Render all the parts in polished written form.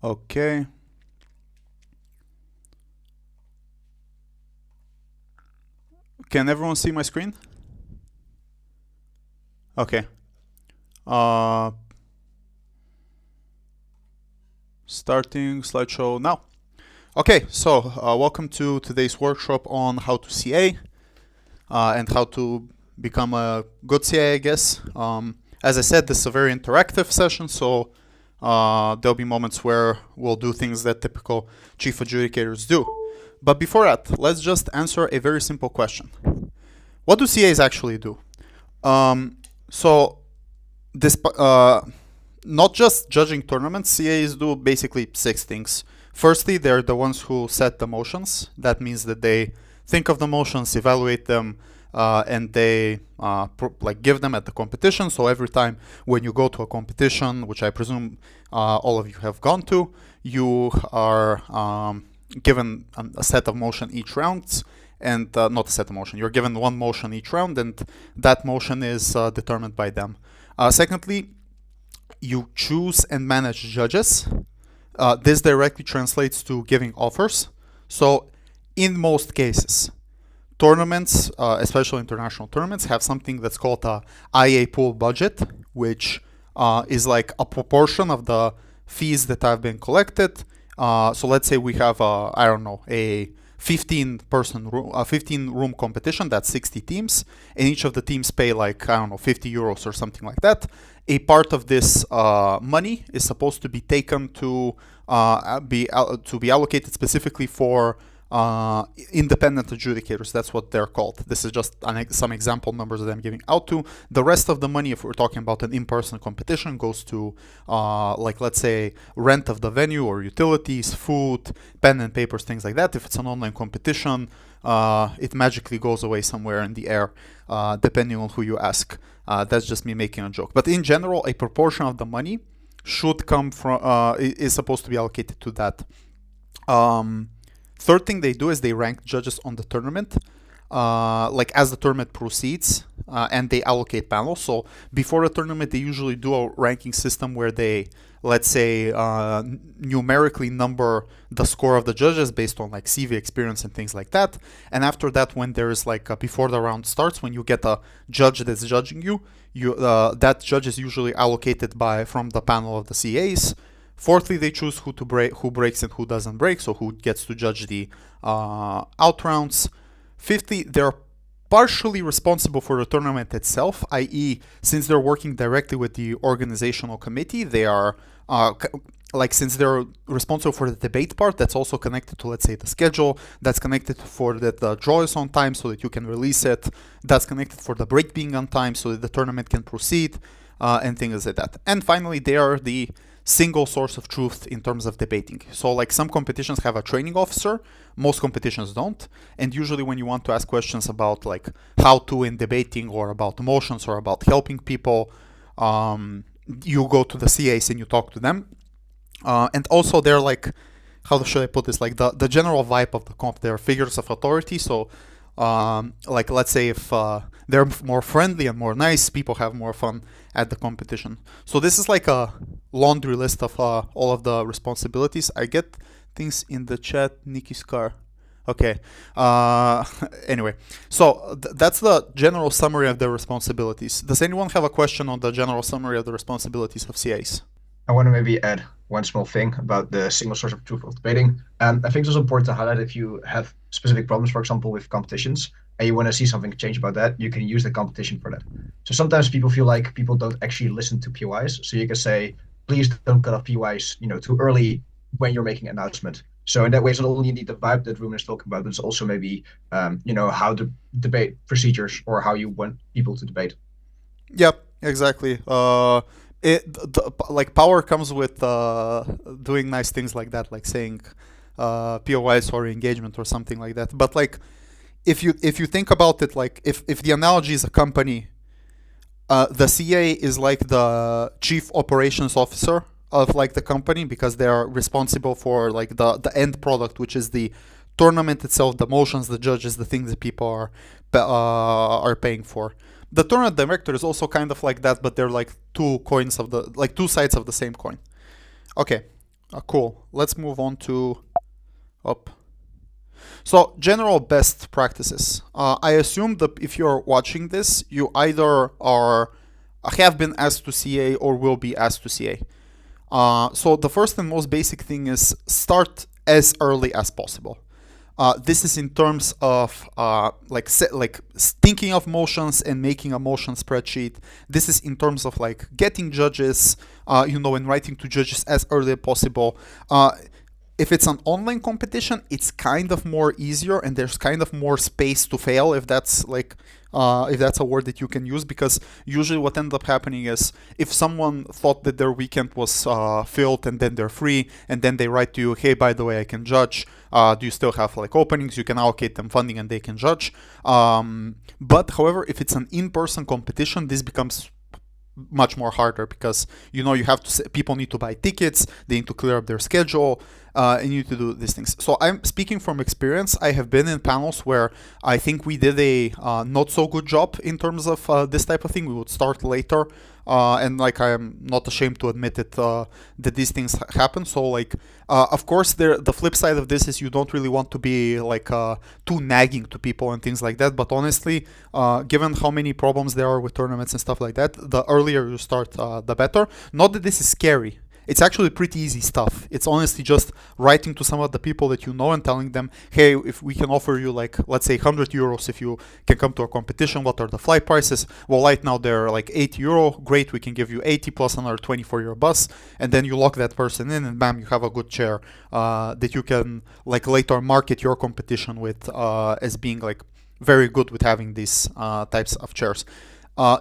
Okay. Can everyone see my screen? Okay. Uh, Starting slideshow now. Okay, so welcome to today's workshop on how to CA and how to become a good CA, I guess. As I said, this is a very interactive session, so there'll be moments where we'll do things that typical chief adjudicators do. But before that, let's just answer a very simple question. What do CAs actually do? So this not just judging tournaments, CAs do basically 6 things. Firstly, they're the ones who set the motions. That means that they think of the motions, evaluate them, and they give them at the competition. So every time when you go to a competition, which I presume all of you have gone to, you are given a set of motion each round, and not a set of motion. You're given one motion each round, and that motion is determined by them. Secondly, you choose and manage judges. This directly translates to giving offers. So in most cases, tournaments, especially international tournaments, have something that's called a IA pool budget, which is like a proportion of the fees that have been collected. So let's say we have, a 15 room competition. That's 60 teams, and each of the teams pay 50 euros or something like that. A part of this money is supposed to be taken to be allocated specifically for independent adjudicators. That's what they're called. This is just some example numbers that I'm giving out to. The rest of the money, if we're talking about an in-person competition, goes to let's say rent of the venue or utilities, food, pen and papers, things like that. If it's an online competition, it magically goes away somewhere in the air, depending on who you ask. That's just me making a joke. But in general, a proportion of the money should come from is supposed to be allocated to that. Third thing they do is they rank judges on the tournament, as the tournament proceeds, and they allocate panels. So before the tournament, they usually do a ranking system where they, let's say, numerically number the score of the judges based on CV experience and things like that. And after that, when there's before the round starts, when you get a judge that's judging you, that judge is usually allocated from the panel of the CAs. Fourthly, they choose who breaks and who doesn't break, so who gets to judge the out rounds. Fifthly, they're partially responsible for the tournament itself, i.e., since they're working directly with the organizational committee, they are since they're responsible for the debate part, that's also connected to, let's say, the schedule. That's connected for that the draw is on time so that you can release it. That's connected for the break being on time so that the tournament can proceed, and things like that. And finally, they are the single source of truth in terms of debating. So some competitions have a training officer, most competitions don't. And usually when you want to ask questions about how to in debating or about motions or about helping people, you go to the CAs and you talk to them. And also they're how should I put this? The general vibe of the comp, they're figures of authority. So let's say if they're more friendly and more nice, people have more fun at the competition. So this is a laundry list of all of the responsibilities. I get things in the chat. Nikki's car. Okay. Anyway, so that's the general summary of the responsibilities. Does anyone have a question on the general summary of the responsibilities of CAs? I want to maybe add one small thing about the single source of truth of debating. I think it's also important to highlight if you have specific problems, for example, with competitions, and you want to see something change about that, you can use the competition for that. So sometimes people feel like people don't actually listen to POIs. So you can say, please don't cut off POIs, too early when you're making an announcement. So in that way, it's not only the vibe that Rumen is talking about, but it's also maybe, how to debate procedures or how you want people to debate. Yep, exactly. Power comes with doing nice things like that, like saying POIs or engagement or something like that. But if you think about it, if the analogy is a company, the CA is the chief operations officer of the company, because they are responsible for the end product, which is the tournament itself, the motions, the judges, the things that people are paying for. The tournament director is also kind of like that, but they're two coins of two sides of the same coin. Okay, Cool. Let's move on to up. So general best practices. I assume that if you're watching this, you either are have been asked to CA or will be asked to CA. So the first and most basic thing is start as early as possible. This is in terms of like thinking of motions and making a motion spreadsheet. This is in terms of like getting judges, and writing to judges as early as possible. If it's an online competition, it's kind of more easier and there's kind of more space to fail, if that's a word that you can use, because usually what ends up happening is if someone thought that their weekend was filled and then they're free and then they write to you, hey, by the way, I can judge. Do you still have like openings? You can allocate them funding and they can judge. But however, if it's an in-person competition, this becomes much more harder because you have to people need to buy tickets, they need to clear up their schedule, and you need to do these things. So I'm speaking from experience. I have been in panels where I think we did a not so good job in terms of this type of thing. We would start later, and like I am not ashamed to admit it, that these things happen. So like of course the flip side of this is you don't really want to be like too nagging to people and things like that, but honestly, given how many problems there are with tournaments and stuff like that, the earlier you start, the better. Not that this is scary. It's actually pretty easy stuff. It's honestly just writing to some of the people that you know and telling them, hey, if we can offer you like, let's say 100 euros if you can come to a competition, what are the flight prices? Well, right now they're like 80 euro. Great, we can give you 80 plus another 20 for your bus. And then you lock that person in and bam, you have a good chair that you can like later market your competition with as being like very good with having these types of chairs.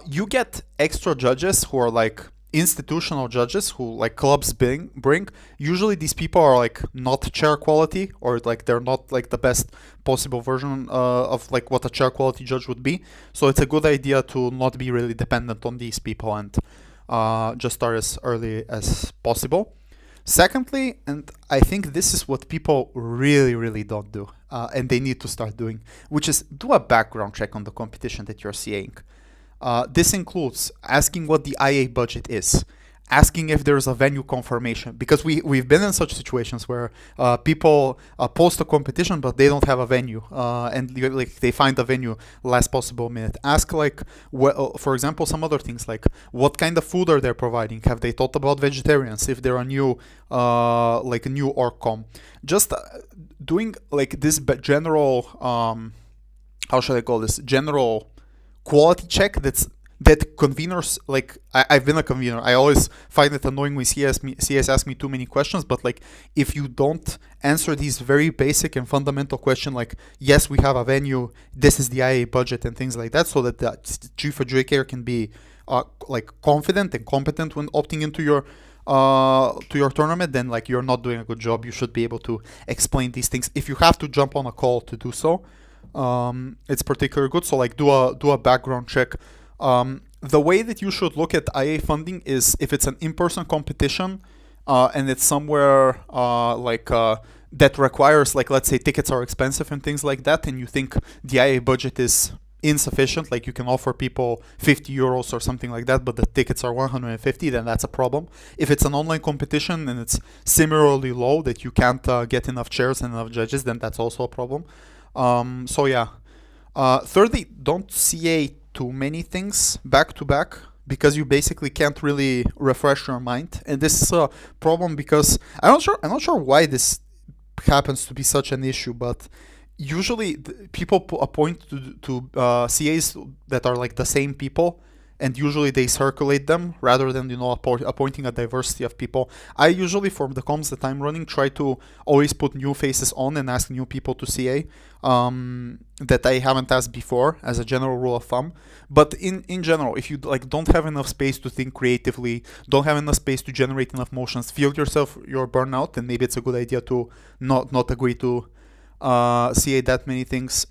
You get extra judges who are like institutional judges who like clubs bring. Usually these people are like not chair quality, or like they're not like the best possible version of like what a chair quality judge would be. So it's a good idea to not be really dependent on these people and just start as early as possible. Secondly, and I think this is what people really don't do, and they need to start doing, which is do a background check on the competition that you're seeing. This includes asking what the IA budget is, asking if there's a venue confirmation, because we've been in such situations where people post a competition but they don't have a venue, and like they find a venue last possible minute. Ask like, for example, some other things like what kind of food are they providing? Have they thought about vegetarians if they're a new like a new org-com? Just doing like this general how should I call this, general quality check that conveners, like I've been a convener, I always find it annoying when CS ask me too many questions, but like if you don't answer these very basic and fundamental questions like, yes, we have a venue, this is the IA budget and things like that, so that the chief adjudicator can be like confident and competent when opting into your tournament, then like you're not doing a good job. You should be able to explain these things. If you have to jump on a call to do so, it's particularly good. So like do a background check. The way that you should look at IA funding is if it's an in-person competition and it's somewhere that requires, like, let's say tickets are expensive and things like that, and you think the IA budget is insufficient, like you can offer people 50 euros or something like that, but the tickets are 150, then that's a problem. If it's an online competition and it's similarly low that you can't get enough chairs and enough judges, then that's also a problem. So yeah. Thirdly, don't CA too many things back to back, because you basically can't really refresh your mind. And this is a problem because I'm not sure why this happens to be such an issue, but usually people appoint to CAs that are like the same people, and usually they circulate them rather than appointing a diversity of people. I usually, for the comms that I'm running, try to always put new faces on and ask new people to CA that I haven't asked before, as a general rule of thumb. But in general, if you like don't have enough space to think creatively, don't have enough space to generate enough motions, feel yourself your burnout, then maybe it's a good idea to not agree to CA that many things.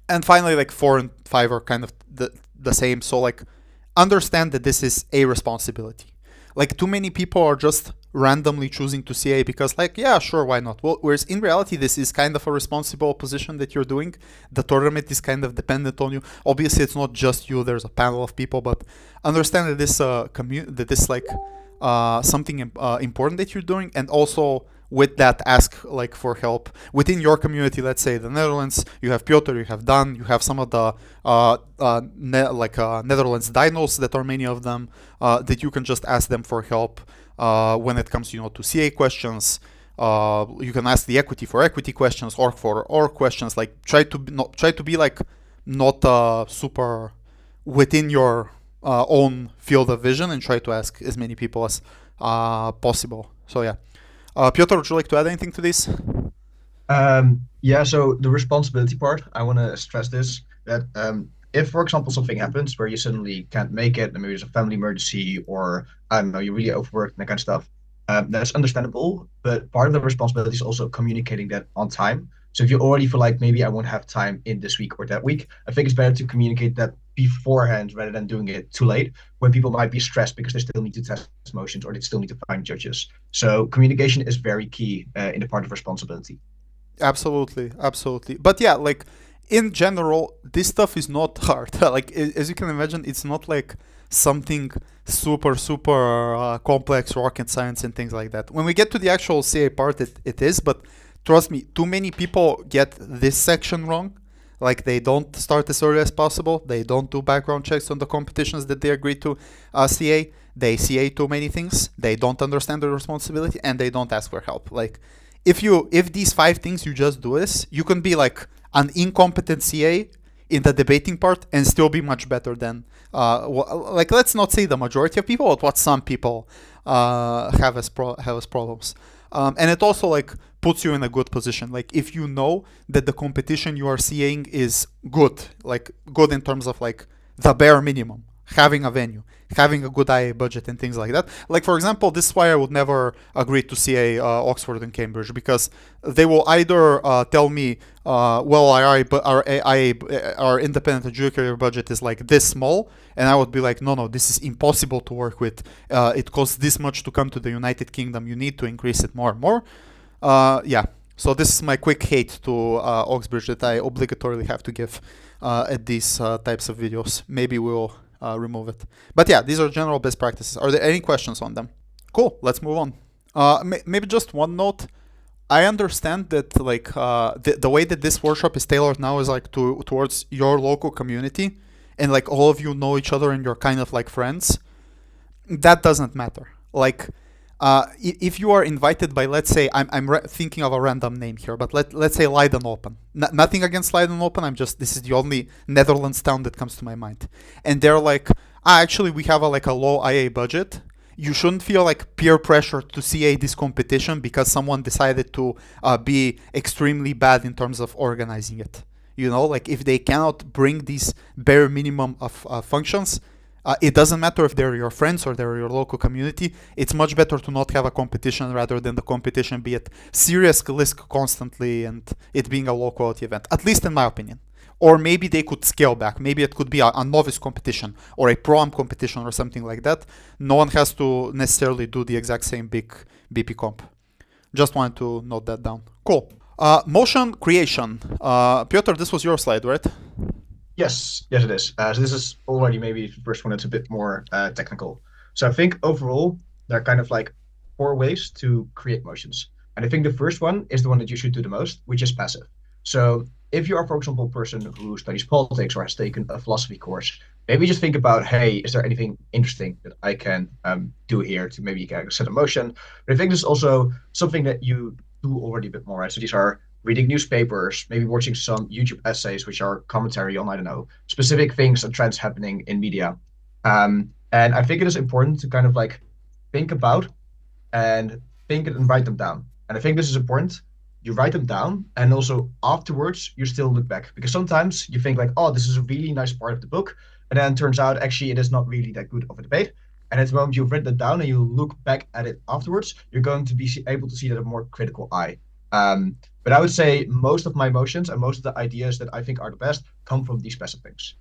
And finally, like 4 and 5 are kind of the same. So like understand that this is a responsibility. Like too many people are just randomly choosing to CA because like, yeah, sure, why not? Well, whereas in reality, this is kind of a responsible position that you're doing. The tournament is kind of dependent on you. Obviously, it's not just you. There's a panel of people, but understand that this something important that you're doing, and also with that ask like for help within your community. Let's say the Netherlands, you have Pjotr, you have Dan, you have some of the Netherlands dinos that are many of them, that you can just ask them for help when it comes, to CA questions. You can ask the equity for equity questions, or for or questions. Like try to be like not super within your own field of vision, and try to ask as many people as possible. So yeah, Piotr, would you like to add anything to this? Yeah, so the responsibility part, I want to stress this that if, for example, something happens where you suddenly can't make it, and maybe there's a family emergency, or I don't know, you're really overworked and that kind of stuff, that's understandable. But part of the responsibility is also communicating that on time. So if you already feel like maybe I won't have time in this week or that week, I think it's better to communicate that beforehand rather than doing it too late when people might be stressed because they still need to test motions or they still need to find judges. So communication is very key in the part of responsibility. Absolutely, absolutely. But yeah, like in general, this stuff is not hard. Like as you can imagine, it's not like something super complex rocket science and things like that. When we get to the actual CA part, it is. But trust me, too many people get this section wrong. Like they don't start as early as possible. They don't do background checks on the competitions that they agree to CA. They CA too many things. They don't understand the responsibility, and they don't ask for help. Like if these five things you just do this, you can be like an incompetent CA in the debating part and still be much better than like let's not say the majority of people, but what some people have as problems. And it also like puts you in a good position. Like if you know that the competition you are seeing is good, like good in terms of like the bare minimum, having a venue, having a good IA budget, and things like that. Like for example, this is why I would never agree to CA Oxford and Cambridge, because they will either tell me, well, our independent adjudicator budget is like this small, and I would be like, no, this is impossible to work with. It costs this much to come to the United Kingdom. You need to increase it more and more. Yeah. So this is my quick hate to Oxbridge that I obligatorily have to give at these types of videos. Maybe we'll remove it. But yeah, these are general best practices. Are there any questions on them? Cool. Let's move on. Maybe just one note. I understand that like the way that this workshop is tailored now is like towards your local community, and like all of you know each other and you're kind of like friends. That doesn't matter. Like if you are invited by, let's say, I'm thinking of a random name here, but let's say Leiden Open. Nothing against Leiden Open. This is the only Netherlands town that comes to my mind, and they're like, actually we have like a low IA budget. You shouldn't feel like peer pressure to CA this competition because someone decided to be extremely bad in terms of organizing it. Like if they cannot bring these bare minimum of functions, it doesn't matter if they're your friends or they're your local community. It's much better to not have a competition rather than the competition be at serious risk constantly and it being a low quality event, at least in my opinion. Or maybe they could scale back. Maybe it could be a novice competition or a pro-am competition or something like that. No one has to necessarily do the exact same big BP comp. Just wanted to note that down. Cool. Motion creation. Piotr, this was your slide, right? Yes, it is. So this is already maybe the first one that's a bit more technical. So I think overall there are kind of like four ways to create motions. And I think the first one is the one that you should do the most, which is passive. So if you are, for example, a person who studies politics or has taken a philosophy course, maybe just think about, hey, is there anything interesting that I can do here to maybe set a motion? But I think this is also something that you do already a bit more, right? So these are reading newspapers, maybe watching some YouTube essays, which are commentary on, I don't know, specific things and trends happening in media. And I think it is important to kind of like think about and think and write them down. And I think this is important. You write them down, and also afterwards you still look back, because sometimes you think like, oh, this is a really nice part of the book, and then it turns out actually it is not really that good of a debate. And at the moment you've written it down and you look back at it afterwards, you're going to be able to see that with a more critical eye. But I would say most of my emotions and most of the ideas that I think are the best come from these passive things.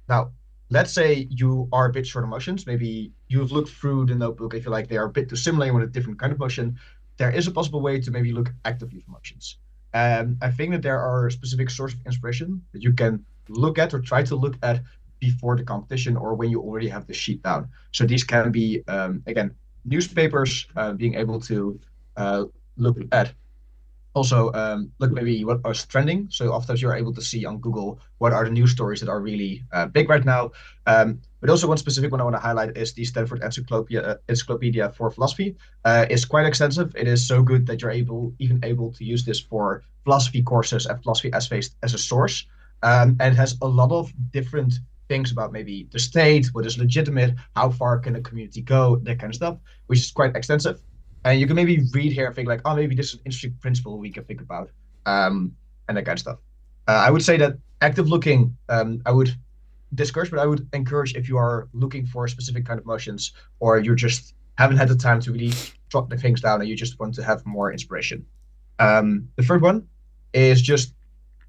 Now, let's say you are a bit short of motions. Maybe you've looked through the notebook. If you like, they are a bit too similar with a different kind of motion. There is a possible way to maybe look actively for motions. And I think that there are specific sources of inspiration that you can look at or try to look at before the competition or when you already have the sheet down. So these can be, again, newspapers, being able to look at also look maybe what is trending. So often you're able to see on Google what are the news stories that are really big right now. But also one specific one I want to highlight is the Stanford Encyclopedia for Philosophy. It's quite extensive. It is so good that you're even able to use this for philosophy courses and philosophy essays as a source. And it has a lot of different things about maybe the state, what is legitimate, how far can a community go, that kind of stuff, which is quite extensive. And you can maybe read here and think like, oh, maybe this is an interesting principle we can think about, and that kind of stuff. I would say that active looking, I would discourage, but I would encourage if you are looking for specific kind of motions, or you just haven't had the time to really jot the things down and you just want to have more inspiration. The third one is just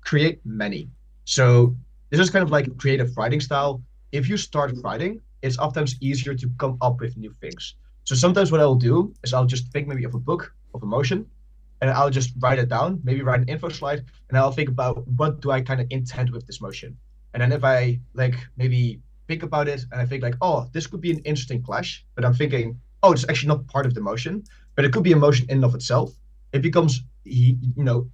create many. So this is kind of like creative writing style. If you start writing, it's oftentimes easier to come up with new things. So sometimes what I'll do is I'll just think maybe of a book of emotion, and I'll just write it down, maybe write an info slide, and I'll think about what do I kind of intend with this motion. And then if I like maybe think about it and I think like, oh, this could be an interesting clash, but I'm thinking, oh, it's actually not part of the motion, but it could be a motion in and of itself. It becomes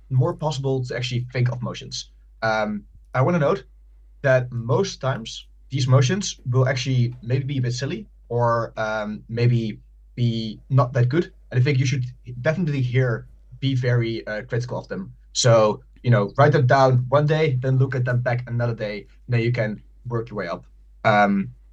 more possible to actually think of motions. I want to note that most times these motions will actually maybe be a bit silly or maybe be not that good. And I think you should definitely here be very critical of them. So, write them down one day, then look at them back another day, then you can work your way up.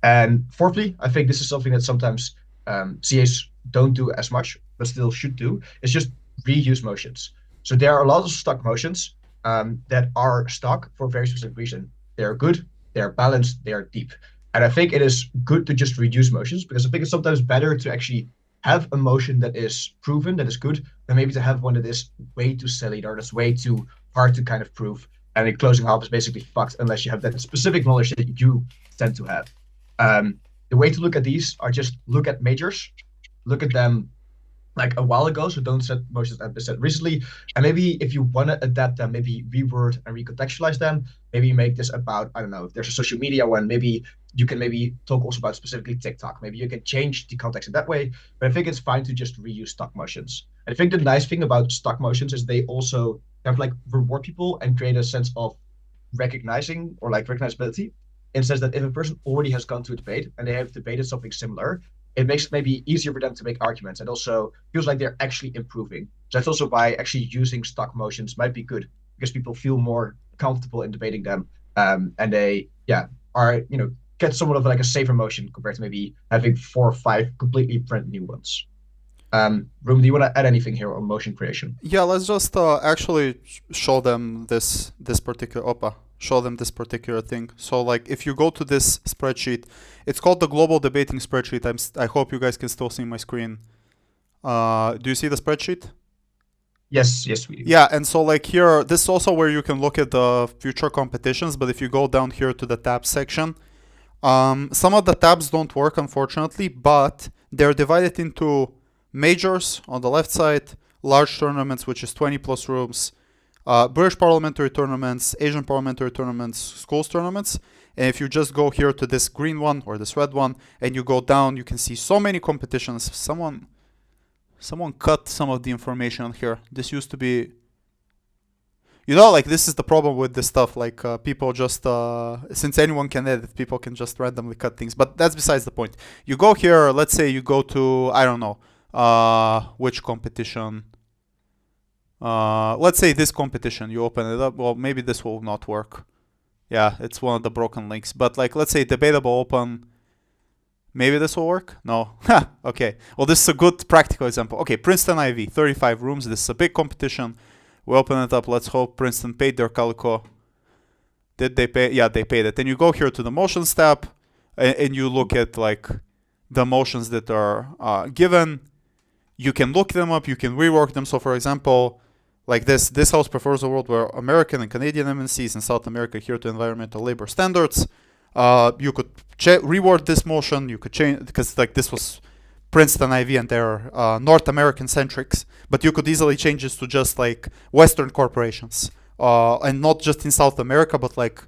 And fourthly, I think this is something that sometimes CAs don't do as much, but still should do, is just reuse motions. So there are a lot of stock motions that are stock for a very specific reason. They're good, they're balanced, they're deep. And I think it is good to just reduce motions because I think it's sometimes better to actually have a motion that is proven, that is good, than maybe to have one that is way too silly or that's way too hard to kind of prove. And the closing half is basically fucked unless you have that specific knowledge that you tend to have. The way to look at these are just look at majors, look at them like a while ago, so don't set motions that have set recently. And maybe if you want to adapt them, maybe reword and recontextualize them. Maybe make this about, I don't know, if there's a social media one, maybe you can maybe talk also about specifically TikTok. Maybe you can change the context in that way. But I think it's fine to just reuse stock motions. And I think the nice thing about stock motions is they also kind of like reward people and create a sense of recognizing or like recognizability. In the sense that if a person already has gone to a debate and they have debated something similar, it makes it maybe easier for them to make arguments and also feels like they're actually improving. So that's also why actually using stock motions might be good because people feel more comfortable in debating them, and they are get somewhat of like a safer motion compared to maybe having 4 or 5 completely brand new ones. Rumen, do you want to add anything here on motion creation? Yeah, let's just actually show them this particular show them this particular thing. So like if you go to this spreadsheet, it's called the global debating spreadsheet. I hope you guys can still see my screen. Do you see the spreadsheet? Yes, we do. Yeah, and so like here, this is also where you can look at the future competitions, but if you go down here to the tabs section, some of the tabs don't work unfortunately, but they're divided into majors on the left side, large tournaments, which is 20 plus rooms, British parliamentary tournaments, Asian parliamentary tournaments, schools tournaments. And if you just go here to this green one or this red one and you go down, you can see so many competitions. Someone cut some of the information here. This used to be, like this is the problem with this stuff. Like people just, since anyone can edit, people can just randomly cut things. But that's besides the point. You go here, let's say you go to, I don't know, which competition. Let's say this competition, you open it up. Well, maybe this will not work. Yeah, it's one of the broken links. But like, let's say debatable open. Maybe this will work? No. Okay. Well, this is a good practical example. Okay, Princeton IV, 35 rooms. This is a big competition. We open it up. Let's hope Princeton paid their calico. Did they pay? Yeah, they paid it. Then you go here to the motions tab, and you look at like the motions that are given. You can look them up. You can rework them. So, for example, like this house prefers a world where American and Canadian MNCs in South America adhere to environmental labor standards. You could reword this motion. You could change because like this was Princeton IV and they're North American centrics, but you could easily change this to just like Western corporations, and not just in South America, but like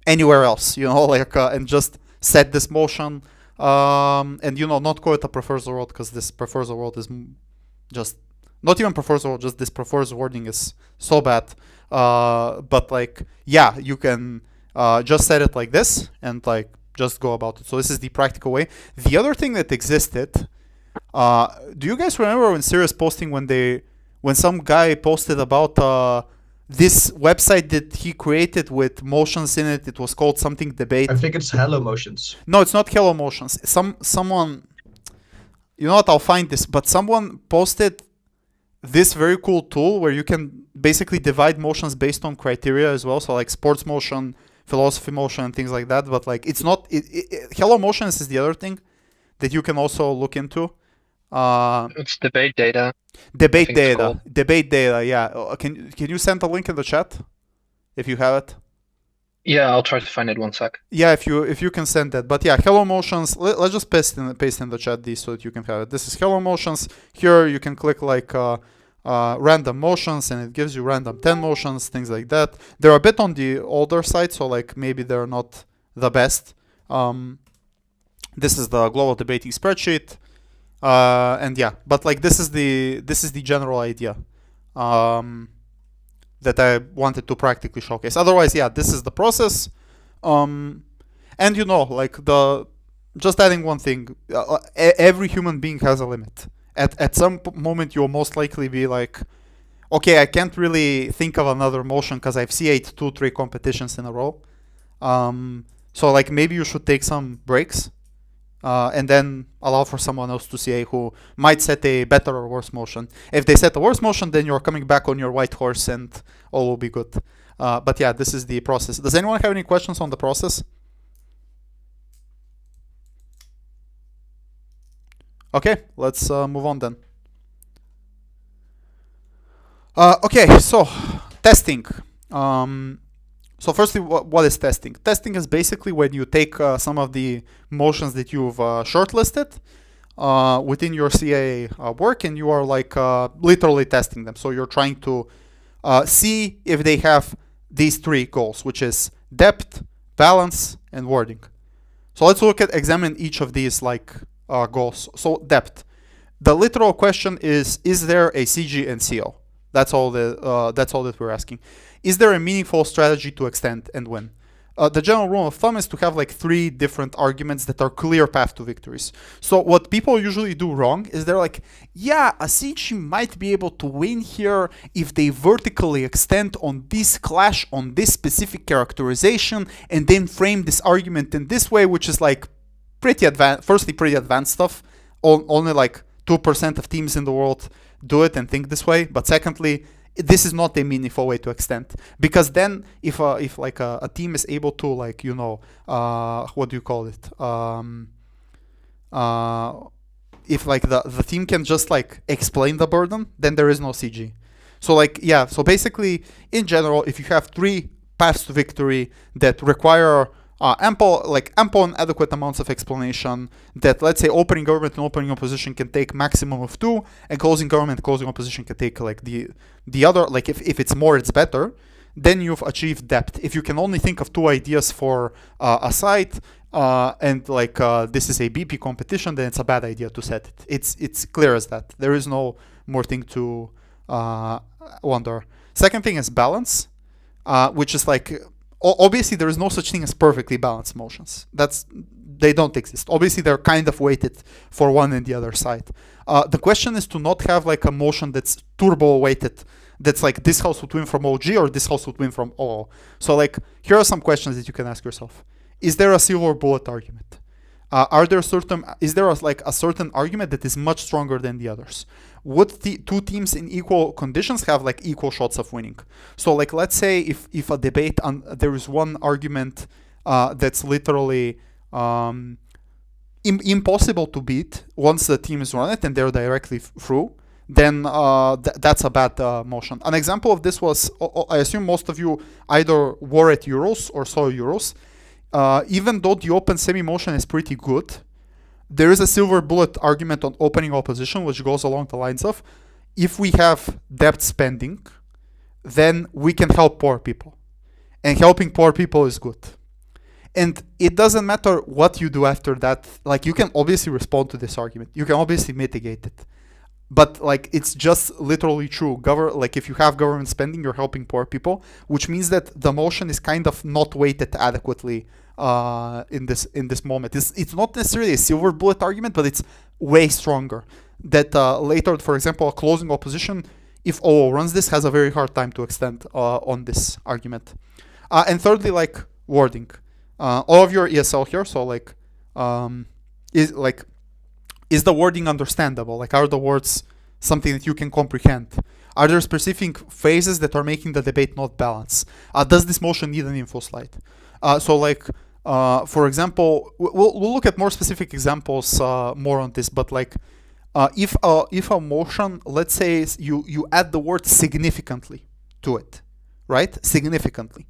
anywhere else, like and just set this motion. And not call it a prefers the world, because this prefers the world is just not even prefers the world. Just this prefers wording is so bad. But like, yeah, you can just set it like this and like just go about it. So this is the practical way. The other thing that existed. Do you guys remember when Sirius posting when some guy posted about this website that he created with motions in it? It was called something debate. I think it's Hello Motions. No, it's not Hello Motions. Someone, you know what? I'll find this. But someone posted this very cool tool where you can basically divide motions based on criteria as well. So like sports motion, philosophy motion, and things like that. But like it's not. Hello Motions is the other thing that you can also look into. It's debate data. Debate data. Debate data. Yeah. Can you send a link in the chat if you have it? Yeah, I'll try to find it 1 sec. Yeah, if you can send that. But yeah, Hello Motions. Let's just paste in the chat these so that you can have it. This is Hello Motions. Here you can click like random motions, and it gives you random 10 motions, things like that. They're a bit on the older side, so like maybe they're not the best. This is the global debating spreadsheet. And yeah, but like this is the general idea that I wanted to practically showcase. Otherwise, yeah, this is the process. And like just adding one thing, every human being has a limit. At some moment, you'll most likely be like, okay, I can't really think of another motion because I've CA'd 2-3 competitions in a row. So like maybe you should take some breaks. And then allow for someone else to CA who might set a better or worse motion. If they set a worse motion, then you're coming back on your white horse and all will be good. But yeah, this is the process. Does anyone have any questions on the process? Okay, let's move on then. Okay, so testing. So firstly, what is testing? Testing is basically when you take some of the motions that you've shortlisted within your CA work, and you are like literally testing them. So you're trying to see if they have these 3 goals, which is depth, balance, and wording. So let's examine each of these like goals. So depth. The literal question is there a CG and CO? That's all that we're asking. Is there a meaningful strategy to extend and win? The general rule of thumb is to have like 3 different arguments that are clear path to victories. So what people usually do wrong is they're like, yeah, a CG might be able to win here if they vertically extend on this clash on this specific characterization and then frame this argument in this way, which is like pretty advanced. Firstly, pretty advanced stuff. Only like 2% of teams in the world do it and think this way. But secondly, this is not a meaningful way to extend, because then if like a team is able to like what do you call it? If like the team can just like explain the burden, then there is no CG. So like yeah, so basically in general, if you have 3 paths to victory that require ample and adequate amounts of explanation, that let's say opening government and opening opposition can take maximum of 2, and closing government and closing opposition can take like the other, like if it's more it's better, then you've achieved depth. If you can only think of 2 ideas for a site and like this is a BP competition, then it's a bad idea to set it. It's clear as that. There is no more thing to wonder. Second thing is balance, which is like obviously there is no such thing as perfectly balanced motions. They don't exist. Obviously they're kind of weighted for one and the other side. The question is to not have like a motion that's turbo weighted, that's like this house would win from OG or this house would win from OO. So like here are some questions that you can ask yourself. Is there a silver bullet argument? Is there a certain argument that is much stronger than the others? Would the 2 teams in equal conditions have like equal shots of winning? So like let's say if a debate there is one argument that's literally impossible to beat once the team is run it and they're directly through, then that's a bad motion. An example of this was, I assume most of you either were at Euros or saw Euros. Even though the open semi-motion is pretty good, there is a silver bullet argument on opening opposition, which goes along the lines of, if we have depth spending, then we can help poor people. And helping poor people is good. And it doesn't matter what you do after that. Like, you can obviously respond to this argument. You can obviously mitigate it. But like, it's just literally true. Like, if you have government spending, you're helping poor people, which means that the motion is kind of not weighted adequately in this moment. It's not necessarily a silver bullet argument, but it's way stronger. That later, for example, a closing opposition, if OO runs this, has a very hard time to extend on this argument. And thirdly, like, wording. All of your ESL here, so like, is the wording understandable? Like, are the words something that you can comprehend? Are there specific phrases that are making the debate not balanced? Does this motion need an info slide? So like, for example, we'll look at more specific examples more on this, but like, if a motion, let's say you add the word significantly to it, right? Significantly.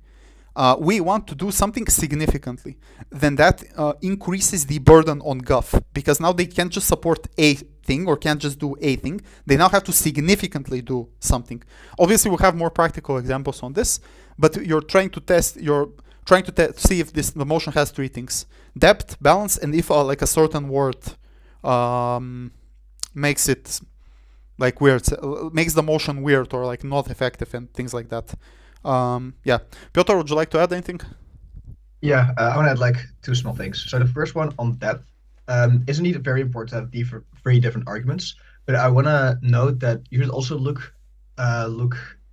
We want to do something significantly, then that increases the burden on Gov, because now they can't just support a thing or can't just do a thing. They now have to significantly do something. Obviously, we'll have more practical examples on this, but you're trying to see if the motion has three things: depth, balance, and if like a certain word makes it like weird, makes the motion weird or like not effective and things like that. Yeah, Pjotr, would you like to add anything? Yeah, I want to add like two small things. So the first one on depth, isn't it very important to have three different arguments? But I want to note that you should also look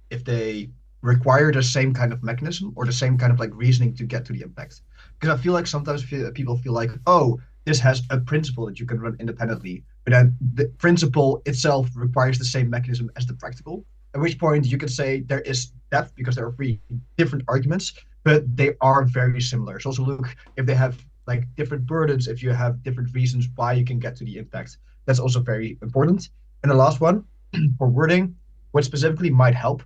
if they require the same kind of mechanism or the same kind of like reasoning to get to the impact. Because I feel like sometimes people feel like, oh, this has a principle that you can run independently, but then the principle itself requires the same mechanism as the practical. At which point you can say there is depth because there are three different arguments, but they are very similar. So also look if they have like different burdens, if you have different reasons why you can get to the impact. That's also very important. And the last one, for wording, what specifically might help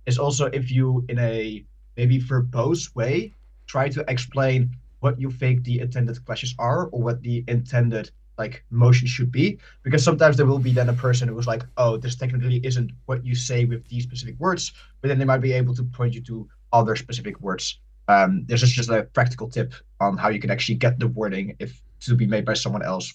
is also if you, in a maybe verbose way, try to explain what you think the intended clashes are or what the intended like motion should be, because sometimes there will be then a person who was like, oh, this technically isn't what you say with these specific words, but then they might be able to point you to other specific words. This is just a practical tip on how you can actually get the wording if to be made by someone else.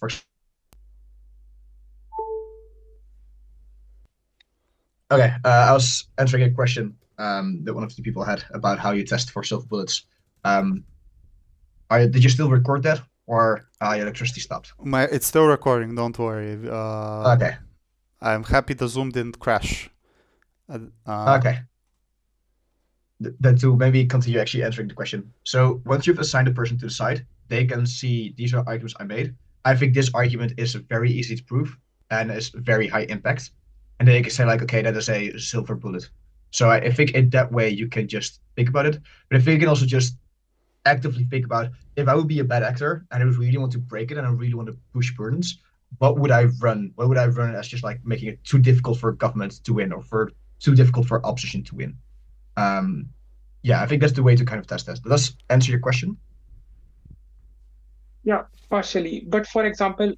Okay, I was answering a question that one of the people had about how you test for silver bullets. Did you still record that? Or your electricity stopped? It's still recording, don't worry. Okay. I'm happy the Zoom didn't crash. Okay. Then to maybe continue actually answering the question. So once you've assigned a person to the side, they can see these are arguments I made. I think this argument is very easy to prove and is very high impact. And they can say like, okay, that is a silver bullet. So I think in that way you can just think about it. But I think you can also just actively think about, if I would be a bad actor and I would really want to break it and I really want to push burdens, what would I run? What would I run as just like making it too difficult for government to win or for too difficult for opposition to win? Yeah, I think that's the way to kind of test this. Does that answer your question? Yeah, partially. But for example,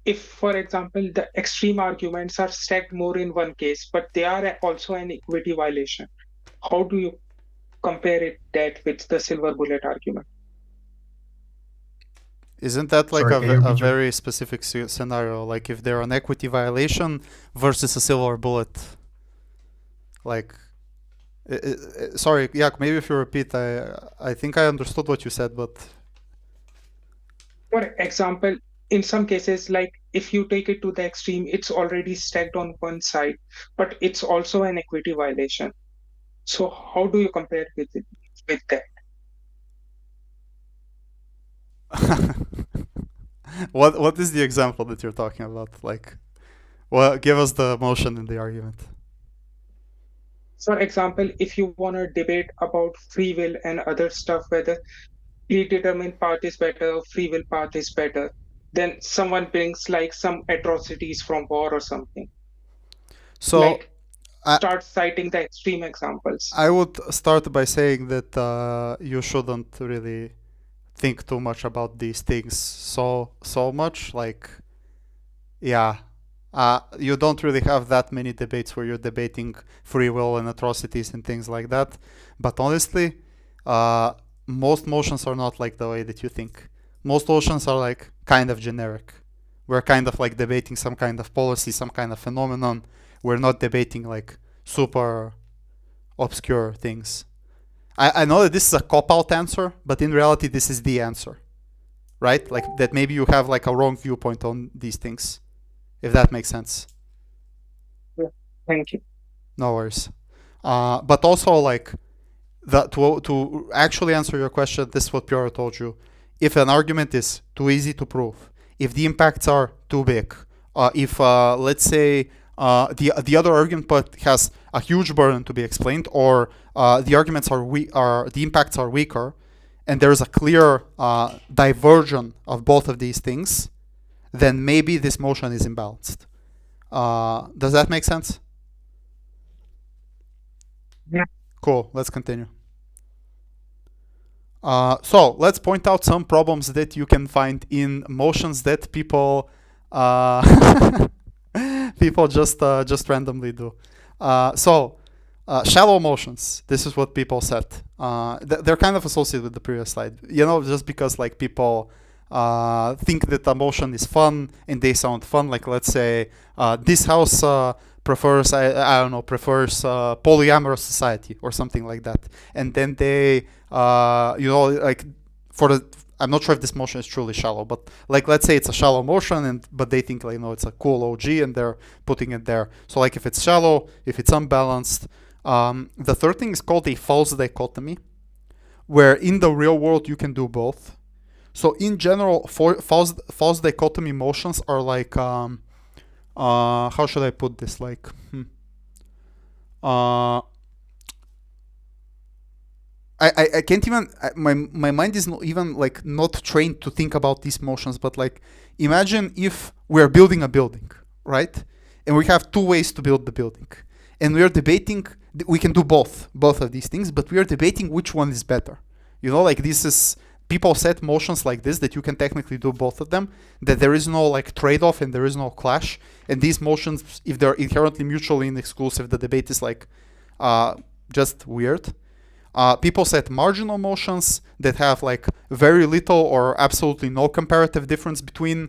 if the extreme arguments are stacked more in one case, but they are also an equity violation, how do you compare that with the silver bullet argument? Isn't that like a very specific scenario? Like if they're an equity violation versus a silver bullet? Like, sorry, Yak, maybe if you repeat, I think I understood what you said, but... For example, in some cases, like if you take it to the extreme, it's already stacked on one side, but it's also an equity violation. So how do you compare with that? What is the example that you're talking about? Like, well, give us the motion in the argument. For example, if you want to debate about free will and other stuff, whether predetermined path is better or free will path is better, then someone brings like some atrocities from war or something. So like start citing the extreme examples. I would start by saying that you shouldn't really think too much about these things so much. Like, yeah, you don't really have that many debates where you're debating free will and atrocities and things like that. But honestly, most motions are not like the way that you think. Most motions are like kind of generic. We're kind of like debating some kind of policy, some kind of phenomenon. We're not debating like super obscure things. I know that this is a cop-out answer, but in reality this is the answer, right? Like that maybe you have like a wrong viewpoint on these things, if that makes sense. Thank you. No worries. But also like to actually answer your question, this is what Pjotr told you. If an argument is too easy to prove, if the impacts are too big, if let's say the other argument but has a huge burden to be explained, or the arguments are the impacts are weaker, and there is a clear diversion of both of these things, then maybe this motion is imbalanced. Does that make sense? Yeah. Cool. Let's continue. So let's point out some problems that you can find in motions that people people just randomly do. Shallow motions. This is what people said. They're kind of associated with the previous slide. You know, just because like people think that a motion is fun and they sound fun. Like let's say this house prefers polyamorous society or something like that, and then they like I'm not sure if this motion is truly shallow, but like let's say it's a shallow motion, but they think like it's a cool OG and they're putting it there. So like if it's shallow, if it's unbalanced, the third thing is called a false dichotomy, where in the real world you can do both. So in general, false dichotomy motions are like how should I put this? Like I can't even, my mind is not even like not trained to think about these motions, but like imagine if we're building a building, right? And we have two ways to build the building, and we are debating, we can do both of these things, but we are debating which one is better. You know, like this is, people set motions like this that you can technically do both of them, that there is no like trade-off and there is no clash. And these motions, if they're inherently mutually exclusive, the debate is like just weird. People set marginal motions that have like very little or absolutely no comparative difference between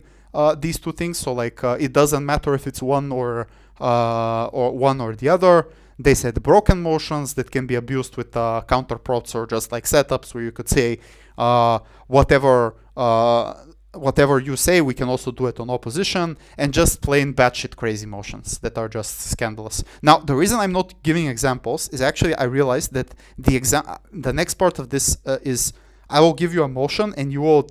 these two things. So like it doesn't matter if it's one or one or the other. They set broken motions that can be abused with counterprops or just like setups where you could say whatever you say, we can also do it on opposition, and just plain batshit crazy motions that are just scandalous. Now, the reason I'm not giving examples is actually I realized that the next part of this is I will give you a motion and you will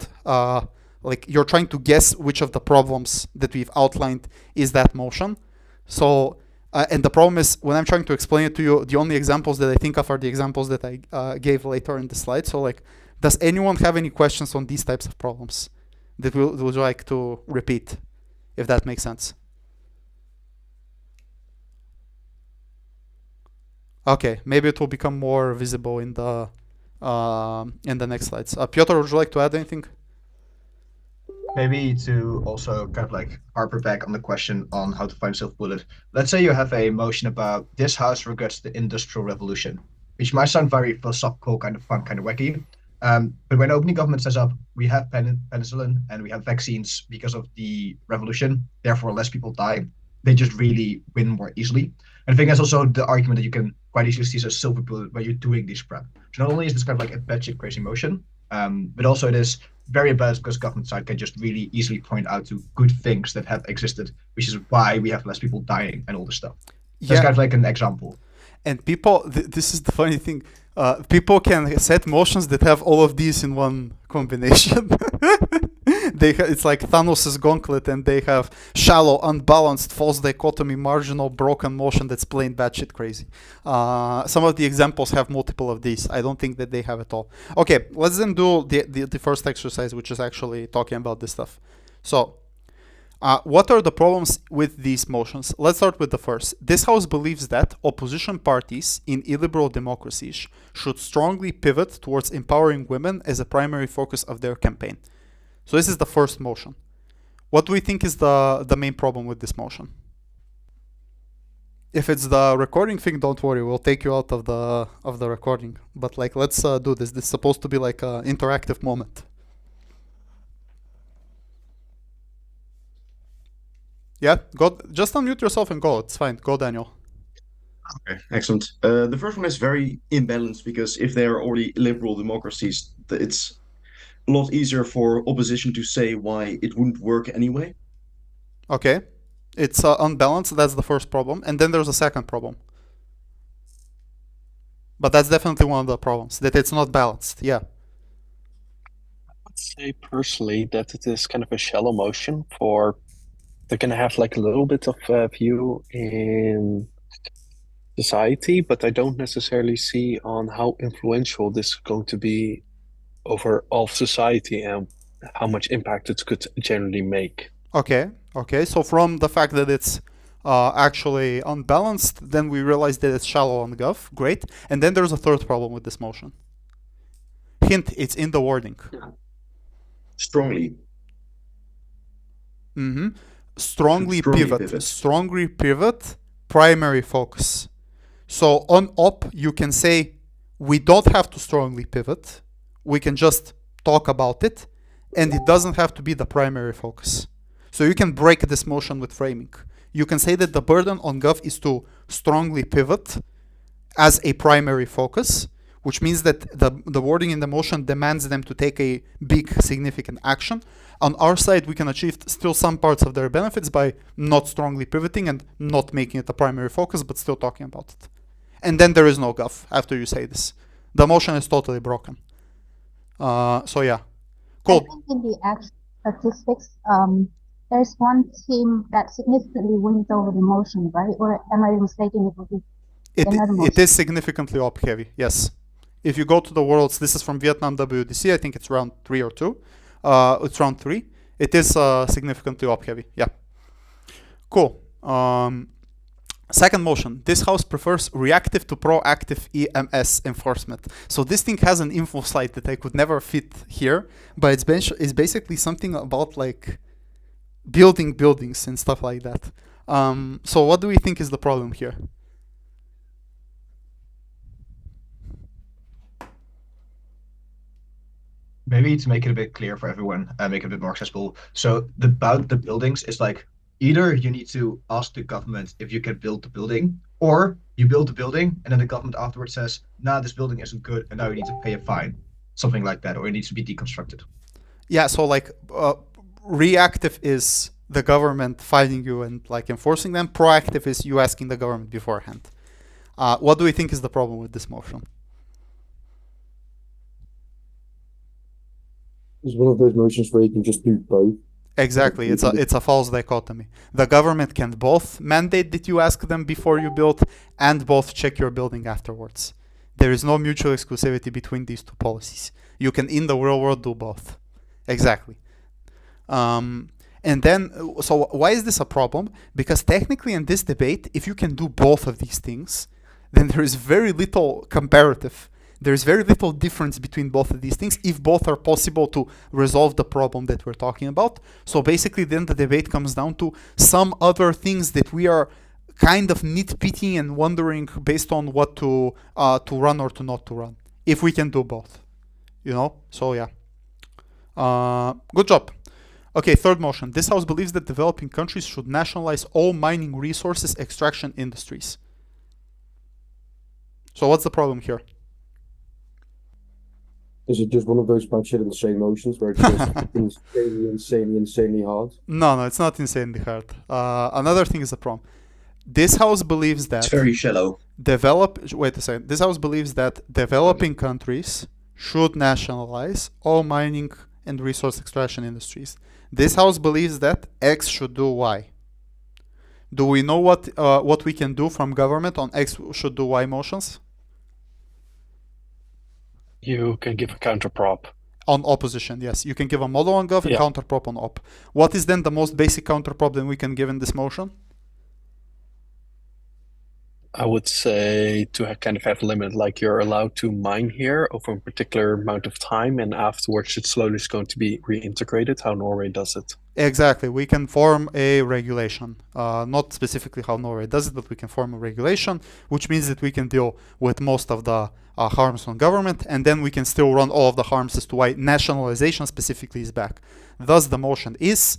like you're trying to guess which of the problems that we've outlined is that motion. So and the problem is when I'm trying to explain it to you, the only examples that I think of are the examples that I gave later in the slide. So like, does anyone have any questions on these types of problems that would you like to repeat, if that makes sense? Okay, maybe it will become more visible in the next slides. Pjotr, would you like to add anything? Maybe to also kind of like harper back on the question on how to find self-bullet. Let's say you have a motion about this house regrets the Industrial Revolution, which might sound very philosophical, kind of fun, kind of wacky. But when opening government says up, we have penicillin and we have vaccines because of the revolution, therefore less people die. They just really win more easily. And I think that's also the argument that you can quite easily see as a silver bullet when you're doing this prep. So not only is this kind of like a batshit crazy motion, but also it is very balanced because government side can just really easily point out to good things that have existed, which is why we have less people dying and all this stuff. That's kind of like an example. And people, this is the funny thing, people can set motions that have all of these in one combination. It's like Thanos' gauntlet, and they have shallow, unbalanced, false dichotomy, marginal, broken motion that's plain batshit crazy. Some of the examples have multiple of these. I don't think that they have it all. Okay, let's then do the first exercise, which is actually talking about this stuff. So, what are the problems with these motions? Let's start with the first. This house believes that opposition parties in illiberal democracies should strongly pivot towards empowering women as a primary focus of their campaign. So this is the first motion. What do we think is the main problem with this motion? If it's the recording thing, don't worry. We'll take you out of the recording. But like, let's do this. This is supposed to be like an interactive moment. Yeah, go. Just unmute yourself and go. It's fine. Go, Daniel. Okay, excellent. The first one is very imbalanced because if they are already liberal democracies, it's a lot easier for opposition to say why it wouldn't work anyway. Okay. It's unbalanced. That's the first problem. And then there's a second problem. But that's definitely one of the problems, that it's not balanced. Yeah. I'd say personally that it is kind of a shallow motion for they're going to have like a little bit of view in society, but I don't necessarily see on how influential this is going to be over all of society and how much impact it could generally make. Okay. Okay. So from the fact that it's actually unbalanced, then we realize that it's shallow on Gov. Great. And then there's a third problem with this motion. Hint, it's in the wording. Strongly. Mm-hmm. Strongly pivot. pivot. Strongly pivot, primary focus. So on op, you can say, we don't have to strongly pivot. We can just talk about it, and it doesn't have to be the primary focus. So you can break this motion with framing. You can say that the burden on Gov is to strongly pivot as a primary focus, which means that the wording in the motion demands them to take a big, significant action. On our side, we can achieve still some parts of their benefits by not strongly pivoting and not making it a primary focus, but still talking about it. And then there is no Gov after you say this. The motion is totally broken. So yeah, cool. I think in the actual statistics, there's one team that significantly wins over the motion, right? Or am I mistaken? It would be another motion. It is significantly op heavy, yes. If you go to the Worlds, this is from Vietnam WDC, I think it's round 3 or 2. It's round 3. It is significantly op heavy, yeah. Cool. Second motion, this house prefers reactive to proactive EMS enforcement. So this thing has an info slide that I could never fit here, but it's basically something about like building buildings and stuff like that. So what do we think is the problem here? Maybe to make it a bit clear for everyone and make it a bit more accessible. So about the buildings is like, either you need to ask the government if you can build the building, or you build the building and then the government afterwards says, nah, this building isn't good and now you need to pay a fine. Something like that, or it needs to be deconstructed. Yeah, so like reactive is the government fighting you and like enforcing them. Proactive is you asking the government beforehand. What do we think is the problem with this motion? It's one of those motions where you can just do both. Exactly, it's a false dichotomy. The government can both mandate that you ask them before you build and both check your building afterwards. There is no mutual exclusivity between these two policies. You can, in the real world, do both. Exactly. And then, so why is this a problem? Because technically in this debate, if you can do both of these things, then there is very little comparative. There's very little difference between both of these things if both are possible to resolve the problem that we're talking about. So basically then the debate comes down to some other things that we are kind of nitpicking and wondering based on what to run or to not to run. If we can do both, you know? So yeah. Good job. Okay, third motion. This house believes that developing countries should nationalize all mining resources extraction industries. So what's the problem here? Is it just one of those bad shit insane motions where it's just insanely hard? No, it's not insanely hard. Another thing is a problem. This house believes that It's very shallow. Wait a second. This house believes that developing countries should nationalize all mining and resource extraction industries. This house believes that X should do Y. Do we know what we can do from government on X should do Y motions? You can give a counter prop. On opposition, yes. You can give a model on gov and Yeah. counter prop on op. What is then the most basic counter prop that we can give in this motion? I would say to kind of have a limit, like you're allowed to mine here over a particular amount of time, and afterwards it slowly is going to be reintegrated, how Norway does it. Exactly. We can form a regulation. Not specifically how Norway does it, but we can form a regulation, which means that we can deal with most of the harms on government, and then we can still run all of the harms as to why nationalization specifically is back. Thus, the motion is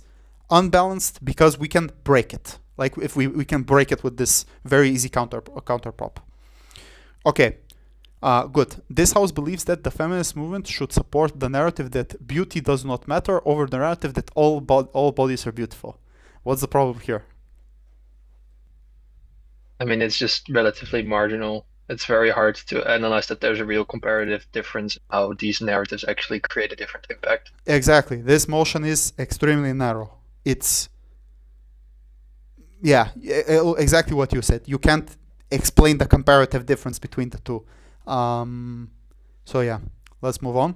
unbalanced because we can break it. Like if we can break it with this very easy counter prop. Okay. Good. This house believes that the feminist movement should support the narrative that beauty does not matter over the narrative that all bodies are beautiful. What's the problem here? I mean, it's just relatively marginal. It's very hard to analyze that there's a real comparative difference how these narratives actually create a different impact. Exactly. This motion is extremely narrow. It's exactly what you said. You can't explain the comparative difference between the two. So yeah, let's move on.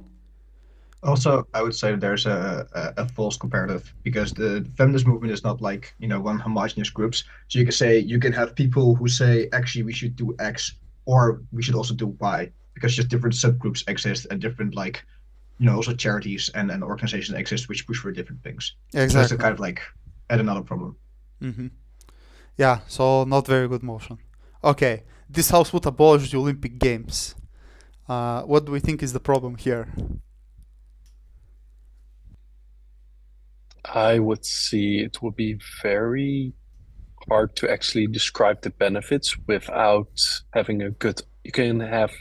Also, I would say that there's a false comparative because the feminist movement is not like, one homogeneous groups. So you can say you can have people who say actually we should do X or we should also do Y because just different subgroups exist and different also charities and organizations exist which push for different things. Exactly. So it's a kind of like add another problem. Yeah, so not very good motion. Okay, this house would abolish the Olympic Games. What do we think is the problem here? I would see it would be very hard to actually describe the benefits without having a good. You can have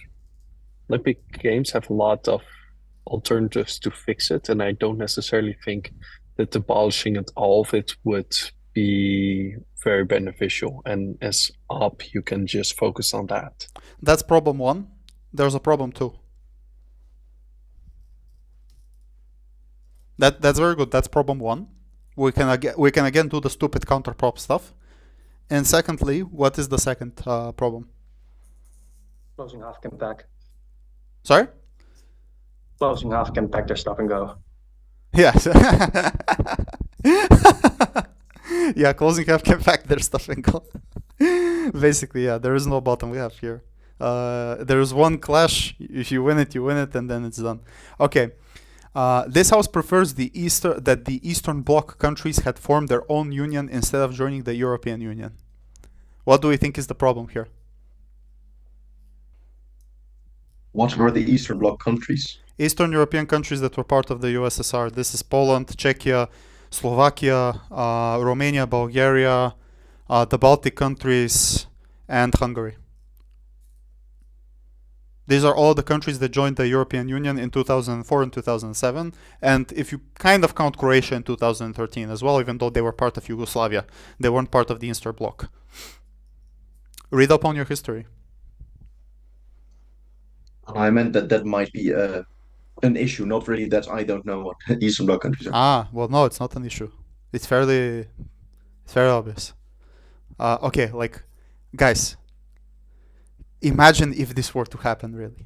Olympic Games have a lot of alternatives to fix it, and I don't necessarily think that abolishing it, all of it, would be very beneficial. And as up, you can just focus on that. That's problem one. There's a problem two. That's very good. That's problem one. We can again do the stupid counter prop stuff. And secondly, what is the second problem? Closing half can pack. Sorry? Closing half can pack their stuff and go. Yes. Yeah, closing half can pack their stuff and go. Basically, yeah, there is no bottom half here. There is one clash. If you win it, and then it's done. Okay. This house prefers that the Eastern Bloc countries had formed their own union instead of joining the European Union. What do we think is the problem here? What are the Eastern Bloc countries? Eastern European countries that were part of the USSR. This is Poland, Czechia, Slovakia, Romania, Bulgaria, the Baltic countries, and Hungary. These are all the countries that joined the European Union in 2004 and 2007. And if you kind of count Croatia in 2013 as well, even though they were part of Yugoslavia, they weren't part of the Eastern Bloc. Read up on your history. I meant that might be an issue, not really that I don't know what Eastern Bloc countries are. Well, no, it's not an issue. It's very obvious. Okay, like, guys, imagine if this were to happen, really.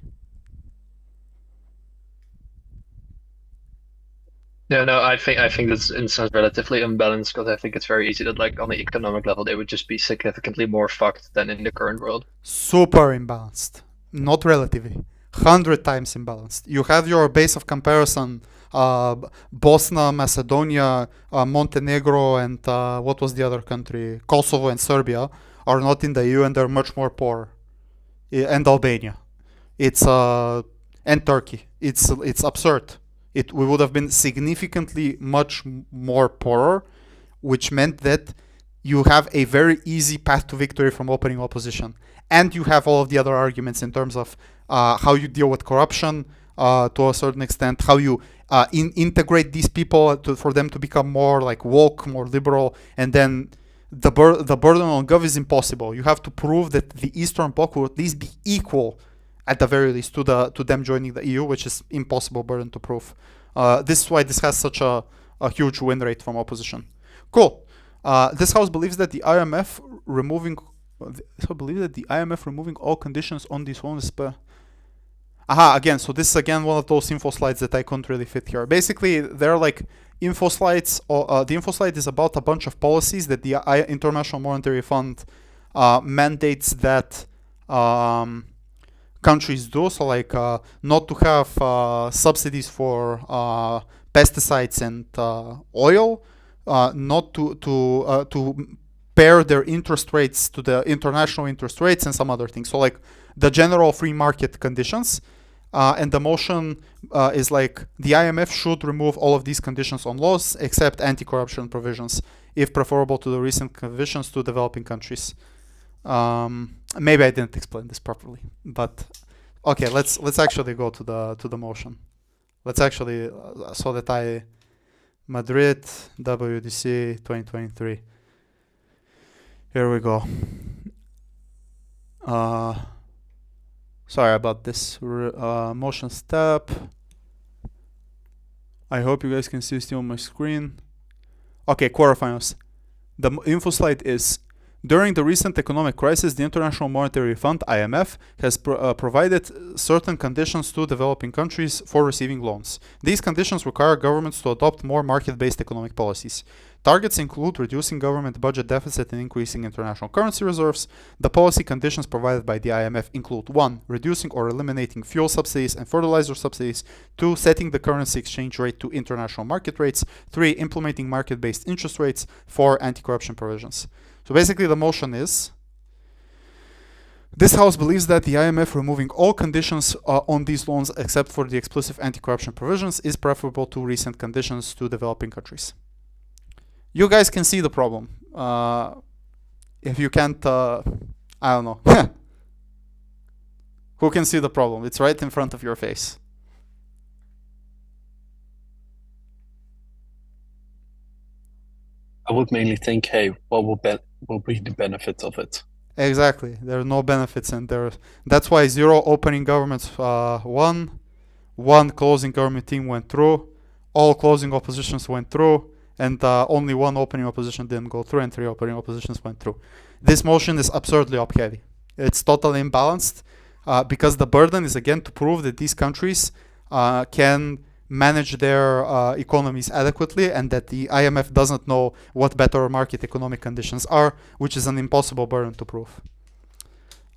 No, I think this instance relatively unbalanced because I think it's very easy that like on the economic level they would just be significantly more fucked than in the current world. Super imbalanced, not relatively, 100 times imbalanced. You have your base of comparison, Bosnia, Macedonia, Montenegro, and what was the other country? Kosovo and Serbia are not in the EU and they're much more poor. And Albania, and Turkey. It's absurd. We would have been significantly much more poorer, which meant that you have a very easy path to victory from opening opposition, and you have all of the other arguments in terms of how you deal with corruption to a certain extent, how you integrate these people for them to become more like woke, more liberal, and then the burden on Gov is impossible. You have to prove that the Eastern Bloc will at least be equal, at the very least, to them joining the EU, which is impossible burden to prove. This is why this has such a huge win rate from opposition. Cool. This house believes that the IMF removing all conditions on this one is. Again, so this is again one of those info slides that I couldn't really fit here. Basically, they're like info slides. The info slide is about a bunch of policies that the International Monetary Fund mandates that countries do. So like not to have subsidies for pesticides and oil, not to pair their interest rates to the international interest rates and some other things. So like the general free market conditions. And the motion is like the IMF should remove all of these conditions on laws except anti-corruption provisions, if preferable to the recent conditions to developing countries. Maybe I didn't explain this properly, but okay, let's actually go to the motion. Let's actually so that Madrid WDC 2023. Here we go. Sorry about this motion step. I hope you guys can see still on my screen. Okay, quarterfinals. The info slide is: during the recent economic crisis, the International Monetary Fund, IMF, has provided certain conditions to developing countries for receiving loans. These conditions require governments to adopt more market-based economic policies. Targets include reducing government budget deficit and increasing international currency reserves. The policy conditions provided by the IMF include 1. Reducing or eliminating fuel subsidies and fertilizer subsidies. 2. Setting the currency exchange rate to international market rates. 3. Implementing market-based interest rates. 4. Anti-corruption provisions. So basically the motion is: this House believes that the IMF removing all conditions on these loans except for the explicit anti-corruption provisions is preferable to recent conditions to developing countries. You guys can see the problem. If you can't, I don't know. Who can see the problem? It's right in front of your face. I would mainly think, hey, what will be the benefit of it? Exactly. There are no benefits, and that's why 0 opening governments won, 1 closing government team went through, all closing oppositions went through, and only 1 opening opposition didn't go through, and 3 opening oppositions went through. This motion is absurdly up-heavy. It's totally imbalanced because the burden is again to prove that these countries can manage their economies adequately, and that the IMF doesn't know what better market economic conditions are, which is an impossible burden to prove.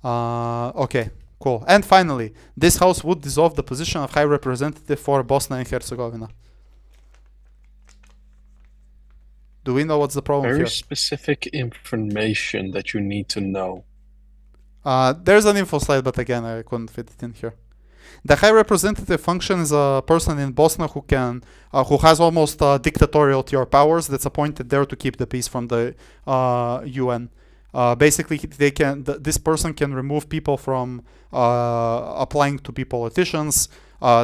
Okay, cool. And finally, this House would dissolve the position of High Representative for Bosnia and Herzegovina. Do we know what's the problem Very here? specific information that you need to know. There's an info slide, but again, I couldn't fit it in here. The High Representative function is a person in Bosnia who has almost dictatorial tier powers that's appointed there to keep the peace from the UN. Basically, this person can remove people from applying to be politicians.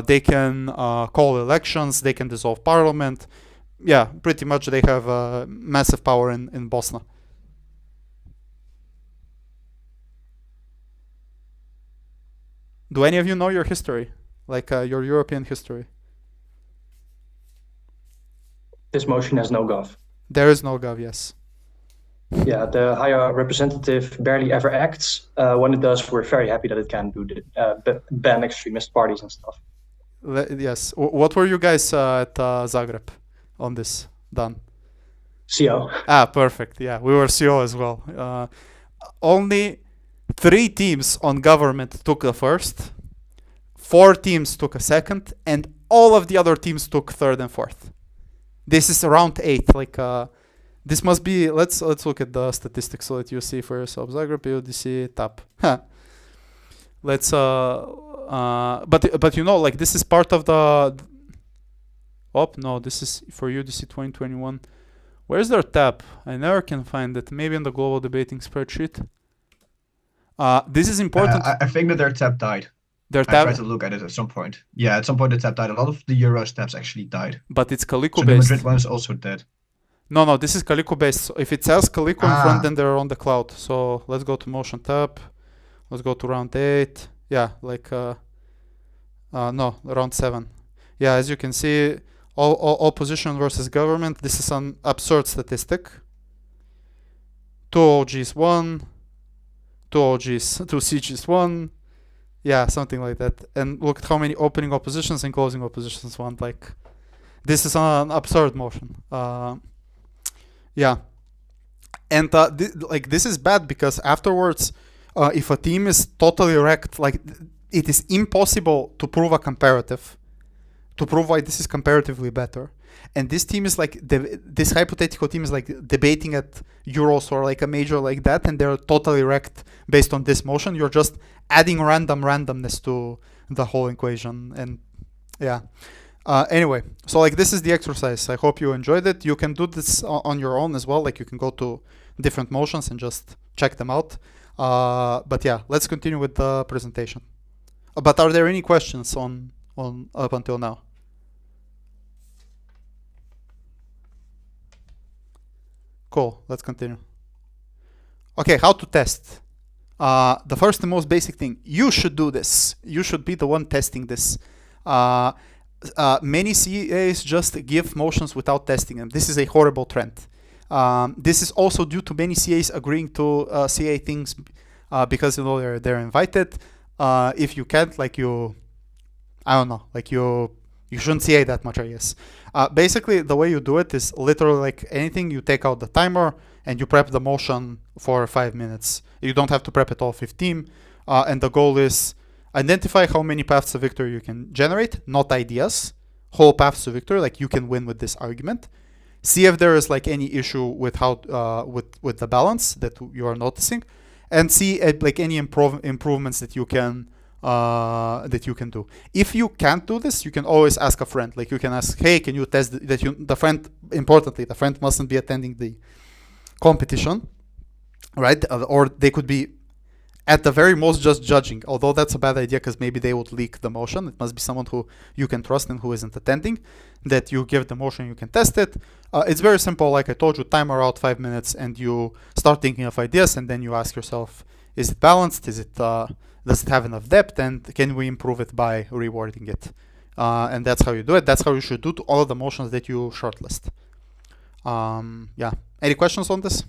They can call elections. They can dissolve parliament. Yeah, pretty much they have massive power in Bosnia. Do any of you know your history? Like your European history? This motion has no gov. There is no gov, yes. Yeah, the higher representative barely ever acts. When it does, we're very happy that it can do ban extremist parties and stuff. Yes. What were you guys at Zagreb on this done? CO. Ah, perfect. Yeah, we were CO as well. Only 3 teams on government took the first, 4 teams took a second, and all of the other teams took third and fourth. This is round 8. Like this must be. Let's look at the statistics so that you see for yourself. Zagreb, UDC, TAP. Let's but you know, like this is part of the. Oh no, this is for UDC 2021. Where's their tab? I never can find it. Maybe in the global debating spreadsheet. This is important. I think that their tab died. Their I tab, tried to look at it at some point. Yeah, at some point the tab died. A lot of the Euros tabs actually died. but it's Calico So the based. Madrid one is also dead. No, this is Calico based. So if it says Calico in front, then they're on the cloud. So let's go to motion tab. Let's go to round 8. Yeah, like no, round 7. Yeah, as you can see, all opposition versus government. This is an absurd statistic. 2 OGs 1, 2 OGs, 2 CGs 1. Yeah, something like that. And look at how many opening oppositions and closing oppositions won. Like, this is an absurd motion. Yeah. And this is bad because afterwards, if a team is totally wrecked, like it is impossible to prove a comparative, to prove why this is comparatively better. and this team is like this hypothetical team is like debating at Euros or like a major like that, and they're totally wrecked based on this motion. You're just adding randomness to the whole equation, and yeah. Anyway, so like this is the exercise. I hope you enjoyed it. You can do this on your own as well. Like you can go to different motions and just check them out. But yeah, let's continue with the presentation. But are there any questions on up until now? Cool. Let's continue. Okay, how to test. The first and most basic thing, you should do this. You should be the one testing this. Many CAs just give motions without testing them. This is a horrible trend. This is also due to many CAs agreeing to CA things because they're invited. If you can't, like you shouldn't CA that much, I guess. Basically, the way you do it is literally like anything. You take out the timer and you prep the motion for 5 minutes. You don't have to prep it all 15. And the goal is identify how many paths to victory you can generate, not ideas, whole paths to victory, like you can win with this argument. See if there is like any issue with how with the balance that you are noticing, and see like any improvements that you can do. If you can't do this, you can always ask a friend. Like you can ask, hey, can you test that? The friend, importantly, the friend mustn't be attending the competition, right? Or they could be at the very most just judging, although that's a bad idea because maybe they would leak the motion. It must be someone who you can trust and who isn't attending, that you give the motion, you can test it. It's very simple. Like I told you, timer out 5 minutes and you start thinking of ideas, and then you ask yourself, is it balanced? Does it have enough depth? And can we improve it by rewarding it? And that's how you do it. That's how you should do to all of the motions that you shortlist. Yeah. Any questions on this?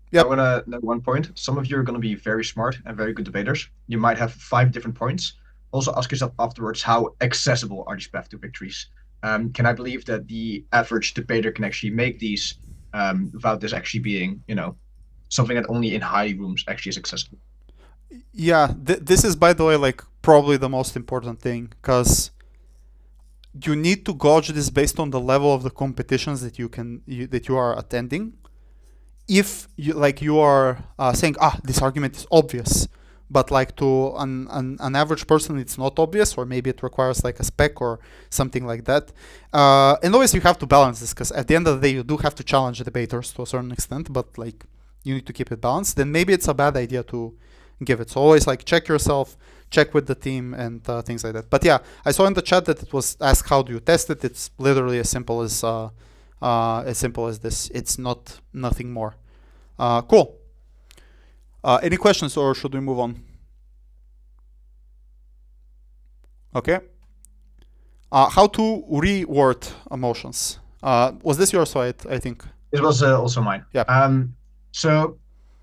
Yeah, I want to note one point. Some of you are going to be very smart and very good debaters. You might have 5 different points. Also ask yourself afterwards, how accessible are these paths to victories? Can I believe that the average debater can actually make these without this actually being, something that only in high rooms actually is accessible? Yeah, this is, by the way, like probably the most important thing, because you need to gauge this based on the level of the competitions that you are attending. If you are saying, this argument is obvious, but like to an average person it's not obvious, or maybe it requires like a spec or something like that. And always you have to balance this, because at the end of the day you do have to challenge the debaters to a certain extent, but like you need to keep it balanced. Then maybe it's a bad idea to give it. So always like check yourself, check with the team, and things like that. But yeah, I saw in the chat that it was asked how do you test it. It's literally as simple as this. It's nothing more. Cool. Any questions, or should we move on? Okay. How to reword emotions. Was this yours, I think? It was also mine. Yeah. So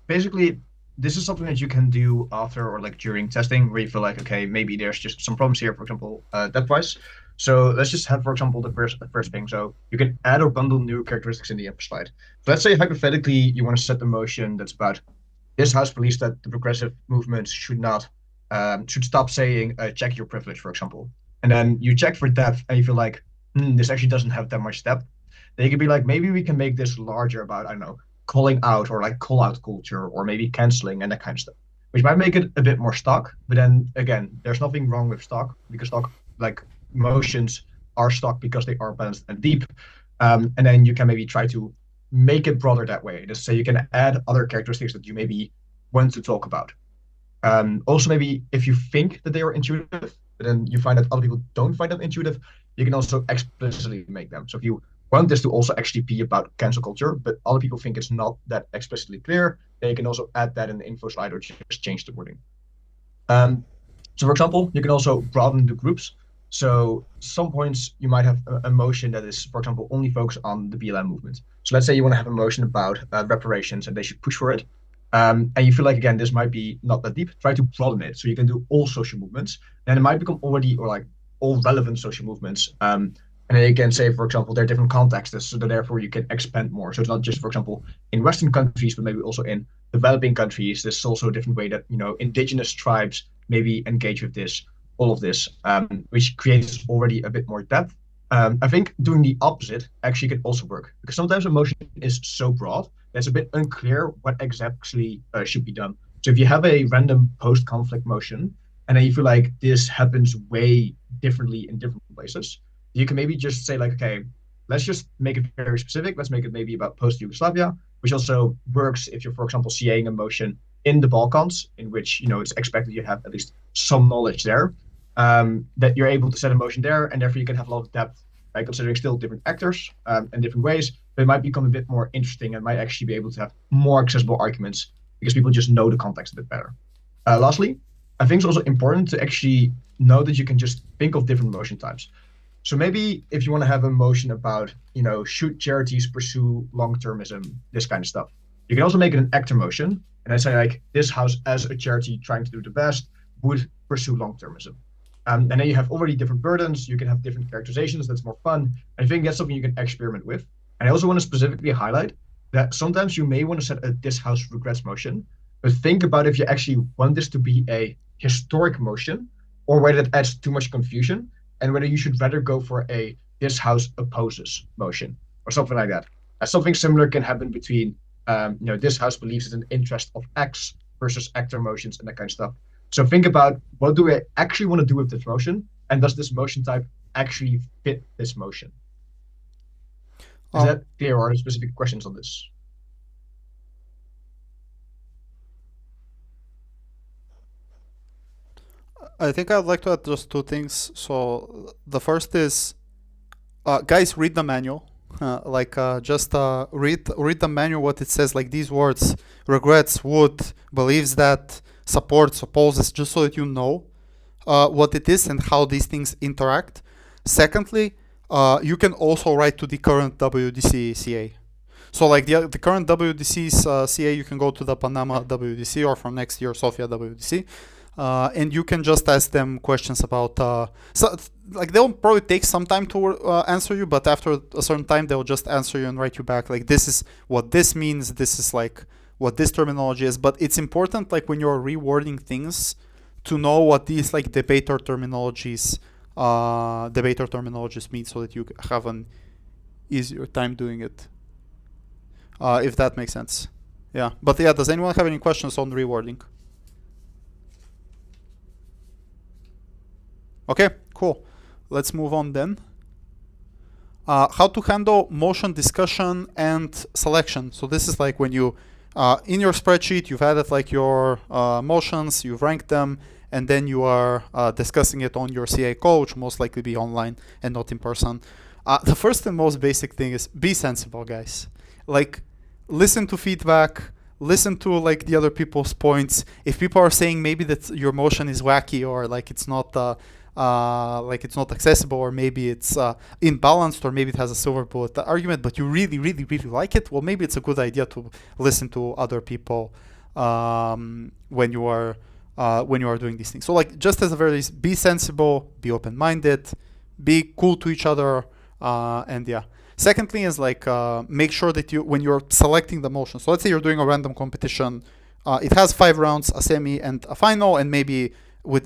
basically, this is something that you can do after or like during testing, where you feel like, okay, maybe there's just some problems here, for example, depth-wise. So let's just have, for example, the first thing. So you can add or bundle new characteristics in the upper slide. So let's say hypothetically you want to set the motion that's about this house believes that the progressive movements should stop saying check your privilege, for example. And then you check for depth and you feel like this actually doesn't have that much depth. Then you can be like, maybe we can make this larger about, I don't know, calling out or like call out culture, or maybe canceling and that kind of stuff, which might make it a bit more stock. But then again, there's nothing wrong with stock, because stock like motions are stock because they are balanced and deep. And then you can maybe try to make it broader that way. Just say you can add other characteristics that you maybe want to talk about. Also, maybe if you think that they are intuitive, but then you find that other people don't find them intuitive, you can also explicitly make them. So if you want this to also actually be about cancel culture, but other people think it's not that explicitly clear, then you can also add that in the info slide or just change the wording. So for example, you can also broaden the groups. So some points you might have a motion that is, for example, only focused on the BLM movement. So let's say you want to have a motion about reparations and they should push for it. And you feel like, again, this might be not that deep. Try to broaden it so you can do all social movements. And it might become all relevant social movements. And then you can say, for example, there are different contexts, so that therefore you can expand more. So it's not just, for example, in Western countries, but maybe also in developing countries. There's also a different way that, indigenous tribes maybe engage with this, all of this, which creates already a bit more depth. I think doing the opposite actually can also work, because sometimes a motion is so broad that it's a bit unclear what exactly should be done. So if you have a random post-conflict motion, and then you feel like this happens way differently in different places, you can maybe just say like, okay, let's just make it very specific. Let's make it maybe about post-Yugoslavia, which also works if you're, for example, CAing a motion in the Balkans, in which it's expected you have at least some knowledge there, that you're able to set a motion there, and therefore you can have a lot of depth by considering still different actors and different ways, but it might become a bit more interesting and might actually be able to have more accessible arguments because people just know the context a bit better. Lastly, I think it's also important to actually know that you can just think of different motion types. So maybe if you want to have a motion about, should charities pursue long-termism, this kind of stuff, you can also make it an actor motion, and then say like, this house as a charity trying to do the best would pursue long-termism. And then you have already different burdens, you can have different characterizations, that's more fun. I think that's something you can experiment with. And I also want to specifically highlight that sometimes you may want to set a this house regrets motion, but think about if you actually want this to be a historic motion, or whether it adds too much confusion, and whether you should rather go for a this house opposes motion, or something like that. Something similar can happen between, this house believes it's an interest of X versus actor motions and that kind of stuff. So think about, what do I actually want to do with this motion, and does this motion type actually fit this motion? Is that clear, or are there specific questions on this? I think I'd like to add just two things. So the first is, guys, read the manual. Just read the manual, what it says, like these words: regrets, would, believes that, supports, opposes, just so that you know what it is and how these things interact. Secondly, you can also write to the current WDC CA. So like the current WDC's CA, you can go to the Panama WDC, or from next year Sofia WDC. And you can just ask them questions about they'll probably take some time to answer you, but after a certain time they'll just answer you and write you back like, this is what this means, this is like what this terminology is. But it's important, like when you're rewording things, to know what these like debater terminologies mean, so that you have an easier time doing it, if that makes sense. Yeah, but yeah, does anyone have any questions on rewording? Okay, cool. Let's move on then. How to handle motion discussion and selection. So this is like when you, in your spreadsheet, you've added like your motions, you've ranked them, and then you are discussing it on your CA call, which most likely be online and not in person. The first and most basic thing is be sensible, guys. Like, listen to feedback, listen to like the other people's points. If people are saying maybe that your motion is wacky, or like it's not it's not accessible, or maybe it's imbalanced, or maybe it has a silver bullet argument, but you really, really, really like it, well, maybe it's a good idea to listen to other people when you are doing these things. So like, just as a very, be sensible, be open-minded, be cool to each other, and yeah. Secondly is like, make sure that when you're selecting the motion, so let's say you're doing a random competition, it has 5 rounds, a semi and a final, and maybe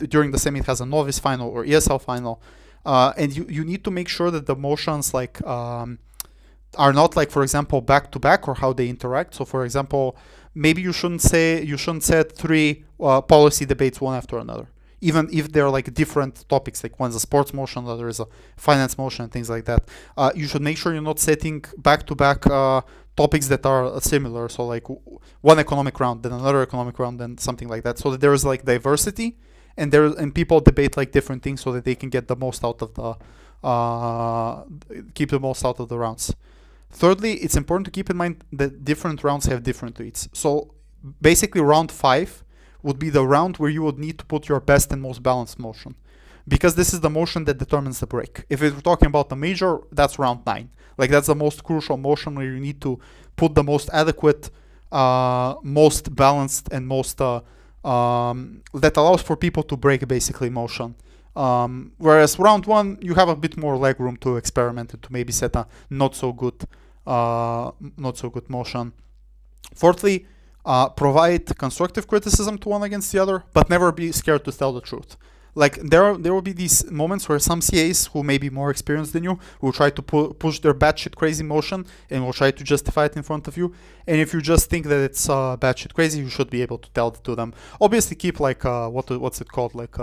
during the semi it has a novice final or ESL final, and you need to make sure that the motions like are not like, for example, back to back, or how they interact. So for example, maybe you shouldn't set 3 policy debates one after another, even if they're like different topics, like one's a sports motion, the other is a finance motion, and things like that. You should make sure you're not setting back to back topics that are similar. So like one economic round, then another economic round, then something like that, so that there is like diversity, and people debate like different things, so that they can get the most out of keep the most out of the rounds. Thirdly, it's important to keep in mind that different rounds have different leads. So basically round 5 would be the round where you would need to put your best and most balanced motion, because this is the motion that determines the break. If we're talking about the major, that's round 9. Like, that's the most crucial motion, where you need to put the most adequate, most balanced, and most that allows for people to break basically motion. Whereas round 1, you have a bit more leg room to experiment and to maybe set a not so good motion. Fourthly, provide constructive criticism to one against the other, but never be scared to tell the truth. like there will be these moments where some CAs who may be more experienced than you will try to push their batshit crazy motion and will try to justify it in front of you. And if you just think that it's batshit crazy, you should be able to tell it to them. Obviously, keep like what's it called, like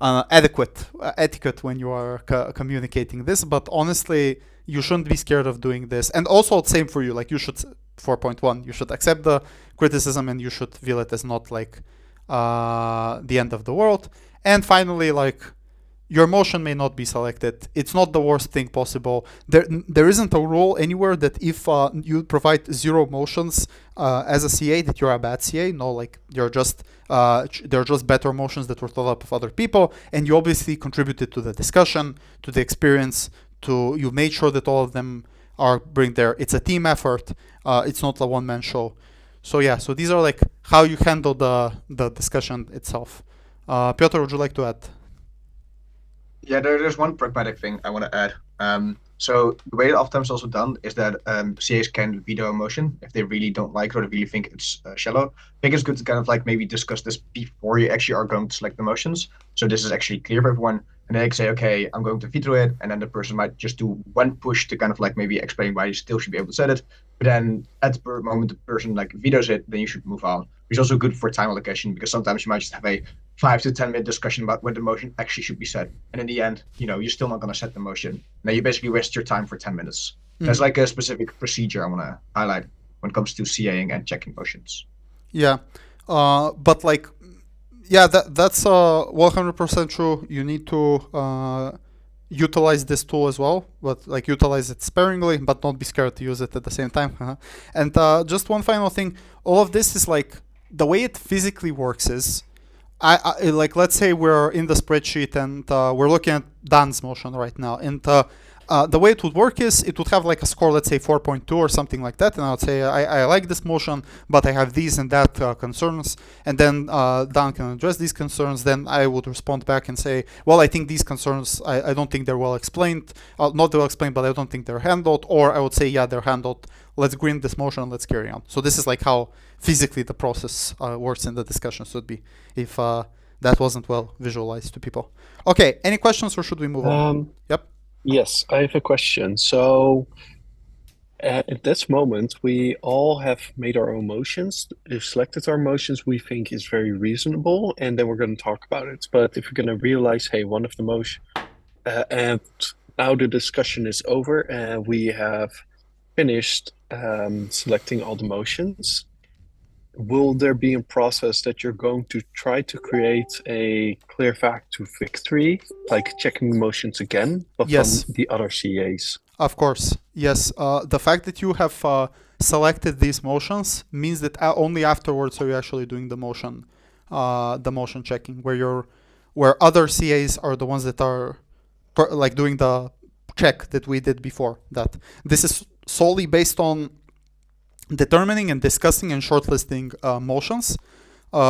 adequate etiquette when you are communicating this. But honestly, you shouldn't be scared of doing this. And also, same for you. Like you should 4.1. You should accept the criticism and you should feel it as not like the end of the world. And finally, like your motion may not be selected. It's not the worst thing possible. There isn't a rule anywhere that if you provide 0 motions as a CA that you're a bad CA. No, like you're just they're just better motions that were thought up of other people, and you obviously contributed to the discussion, to the experience. You made sure that all of them are bring there. It's a team effort. It's not a one-man show. So yeah, so these are like how you handle the discussion itself. Pjotr, would you like to add? Yeah, there's one pragmatic thing I want to add. So the way it oftentimes also done is that CAs can veto a motion if they really don't like it or they really think it's shallow. I think it's good to kind of like maybe discuss this before you actually are going to select the motions. So this is actually clear for everyone. And then they can say, okay, I'm going to veto it. And then the person might just do one push to kind of like maybe explain why you still should be able to set it. But then at the moment the person like vetoes it, then you should move on. Which is also good for time allocation because sometimes you might just have a 5 to 10 minute discussion about when the motion actually should be set. And in the end, you're still not going to set the motion. Now you basically waste your time for 10 minutes. There's like a specific procedure I want to highlight when it comes to CAing and checking motions. Yeah. But like, yeah, that's 100% true. You need to utilize this tool as well, but like utilize it sparingly, but not be scared to use it at the same time. And just one final thing, all of this is like, the way it physically works is, I like, let's say we're in the spreadsheet and we're looking at Dan's motion right now, and the way it would work is it would have like a score, let's say 4.2 or something like that, and I would say I like this motion, but I have these and that concerns, and then Dan can address these concerns. Then I would respond back and say, well, I think these concerns, I don't think they're well explained, not well explained, but I don't think they're handled. Or I would say, yeah, they're handled. Let's green this motion and let's carry on. So this is like how physically the process works in the discussion should be, if that wasn't well visualized to people. Okay, any questions or should we move on? Yep. Yes, I have a question. So at this moment, we all have made our own motions. We've selected our motions we think is very reasonable, and then we're going to talk about it. But if you're going to realize, hey, one of the motion, and now the discussion is over, and we have finished selecting all the motions, will there be a process that you're going to try to create a clear path to victory, like checking the motions again, but Yes. from the other CAs? Of course, yes. The fact that you have selected these motions means that only afterwards are you actually doing the motion checking, where other CAs are the ones that are like doing the check that we did before. That this is solely based on determining and discussing and shortlisting motions,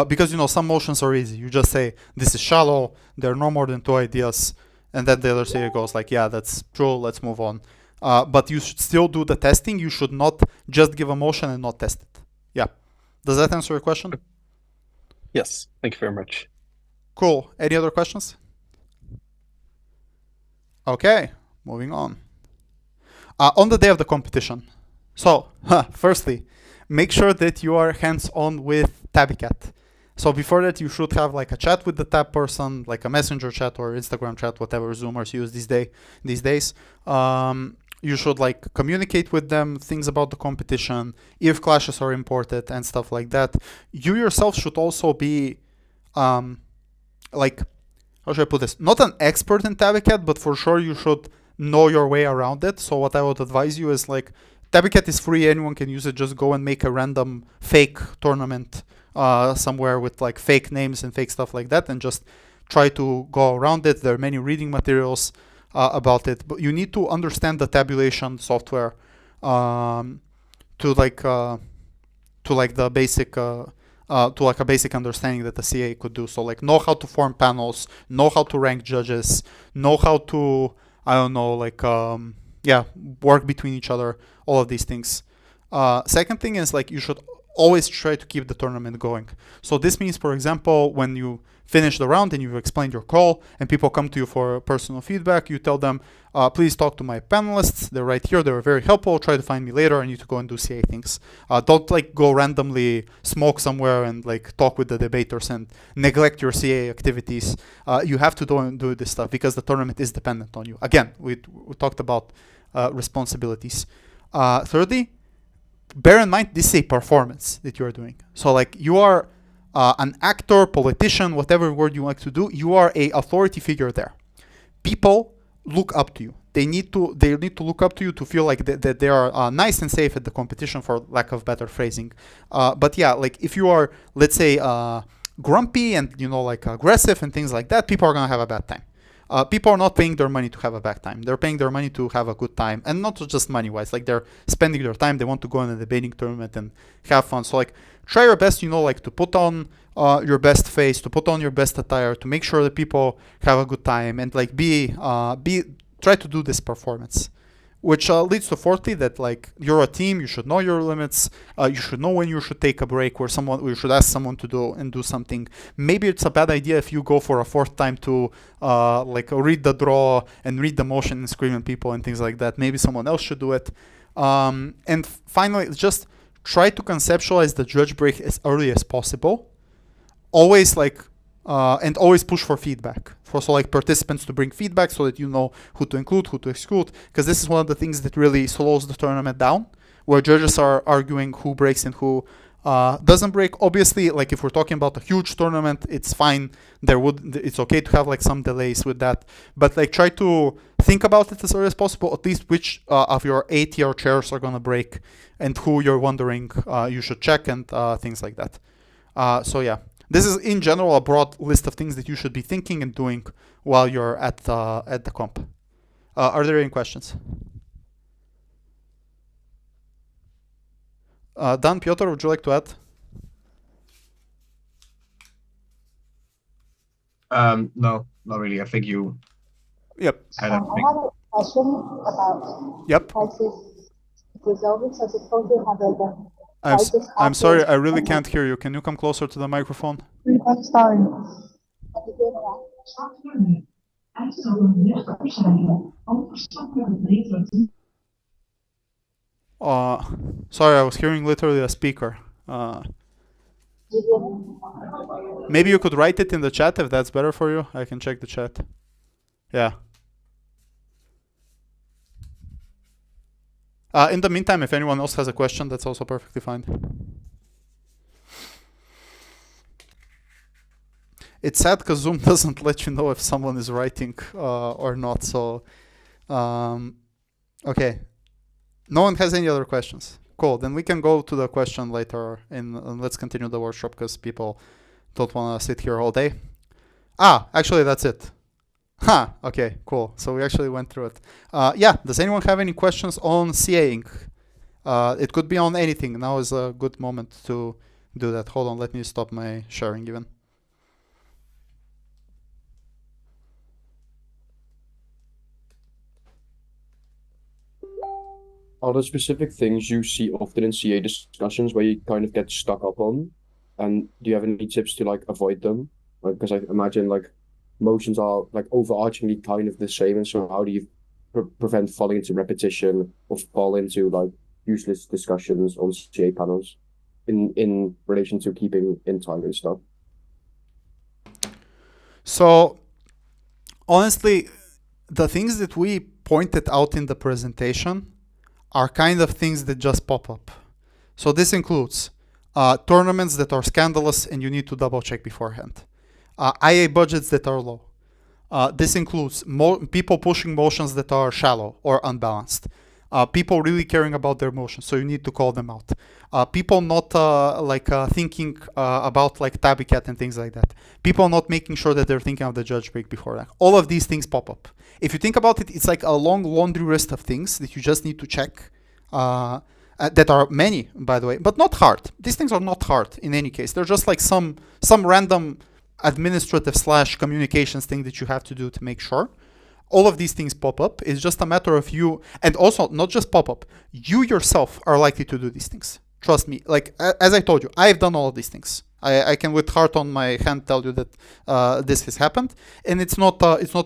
because some motions are easy. You just say this is shallow, there are no more than 2 ideas, and then the other CA goes like, yeah, that's true, let's move on. But you should still do the testing. You should not just give a motion and not test it. Yeah. Does that answer your question? Yes, thank you very much. Cool. Any other questions? Okay, moving on. On the day of the competition. So, firstly, make sure that you are hands-on with Tabbycat. So before that, you should have like a chat with the tab person, like a messenger chat or Instagram chat, whatever Zoomers use these days. You should like communicate with them things about the competition, if clashes are imported and stuff like that. You yourself should also be, like, how should I put this? Not an expert in Tabbycat, but for sure you should know your way around it. So what I would advise you is like, Tabbycat is free, anyone can use it. Just go and make a random fake tournament somewhere with like fake names and fake stuff like that, and just try to go around it. There are many reading materials about it, but you need to understand the tabulation software to a basic understanding that the CA could do. So like know how to form panels, know how to rank judges, know how to work between each other, all of these things. Second thing is like you should always try to keep the tournament going. So this means, for example, when you finish the round and you've explained your call and people come to you for personal feedback, you tell them, please talk to my panelists. They're right here. They're very helpful. Try to find me later. I need to go and do CA things. Don't like go randomly smoke somewhere and like talk with the debaters and neglect your CA activities. You have to do this stuff because the tournament is dependent on you. Again, we talked about responsibilities. Thirdly, bear in mind this is a performance that you're doing. So like you are an actor, politician, whatever word you like to do, you are a authority figure there. People look up to you. They need to look up to you to feel like that they are nice and safe at the competition, for lack of better phrasing. But yeah, like if you are, let's say, grumpy and like aggressive and things like that, people are gonna have a bad time. People are not paying their money to have a bad time. They're paying their money to have a good time, and not just money-wise. Like they're spending their time. They want to go in a debating tournament and have fun. So like, try your best, like to put on your best face, to put on your best attire, to make sure that people have a good time, and like try to do this performance. Which leads to fourthly that like you're a team, you should know your limits, you should know when you should take a break, where you should ask someone to do something. Maybe it's a bad idea if you go for a fourth time to like read the draw and read the motion and scream at people and things like that. Maybe someone else should do it. And finally, just try to conceptualize the judge break as early as possible. Always like and always push for feedback. So like participants to bring feedback so that you know who to include, who to exclude, because this is one of the things that really slows the tournament down, where judges are arguing who breaks and who doesn't break. Obviously, like if we're talking about a huge tournament, it's fine. It's okay to have like some delays with that, but like try to think about it as early as possible, at least which of your 8-tier chairs are gonna break and who you're wondering you should check and things like that. So yeah. This is, in general, a broad list of things that you should be thinking and doing while you're at the comp. Are there any questions? Dan, Pjotr, would you like to add? No, not really. I think you. Yep. Had I have a question about crisis resolving. So suppose you have I'm sorry, I really can't hear you. Can you come closer to the microphone? I'm sorry. Sorry, I was hearing literally a speaker. Maybe you could write it in the chat if that's better for you. I can check the chat. Yeah. In the meantime, if anyone else has a question, that's also perfectly fine. It's sad because Zoom doesn't let you know if someone is writing or not. So, okay. No one has any other questions. Cool. Then we can go to the question later and let's continue the workshop because people don't want to sit here all day. Actually, that's it. Okay, cool. So we actually went through it. Yeah, does anyone have any questions on CAing? It could be on anything. Now is a good moment to do that. Hold on, let me stop my sharing even. Are there specific things you see often in CA discussions where you kind of get stuck up on? And do you have any tips to like avoid them? Because I imagine like motions are like overarchingly kind of the same, and so how do you prevent falling into repetition or fall into like useless discussions on CA panels in relation to keeping in time and stuff? So honestly, the things that we pointed out in the presentation are kind of things that just pop up. So this includes tournaments that are scandalous and you need to double check beforehand. IA budgets that are low. This includes people pushing motions that are shallow or unbalanced. People really caring about their motions, so you need to call them out. People not thinking about like tabby cat and things like that. People not making sure that they're thinking of the judge break before that. All of these things pop up. If you think about it, it's like a long laundry list of things that you just need to check. That are many, by the way, but not hard. These things are not hard in any case. They're just like some random administrative / communications thing that you have to do to make sure. All of these things pop up. It's just a matter of you, and also not just pop up. You yourself are likely to do these things. Trust me. Like as I told you, I've done all of these things. I can with heart on my hand tell you that this has happened, and it's not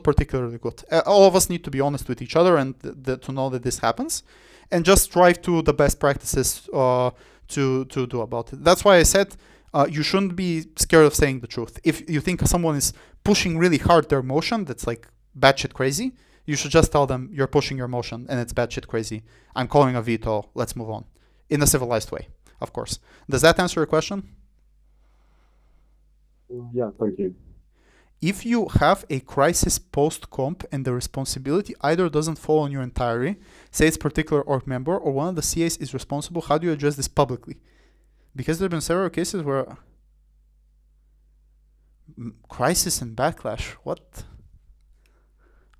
particularly good. All of us need to be honest with each other and to know that this happens, and just strive to the best practices to do about it. That's why I said you shouldn't be scared of saying the truth. If you think someone is pushing really hard their motion, that's like batshit crazy, you should just tell them you're pushing your motion and it's batshit crazy. I'm calling a veto. Let's move on, in a civilized way, of course. Does that answer your question? Yeah, thank you. If you have a crisis post-comp and the responsibility either doesn't fall on you entirely, say it's particular org member or one of the CAs is responsible, how do you address this publicly? Because there have been several cases where crisis and backlash. What?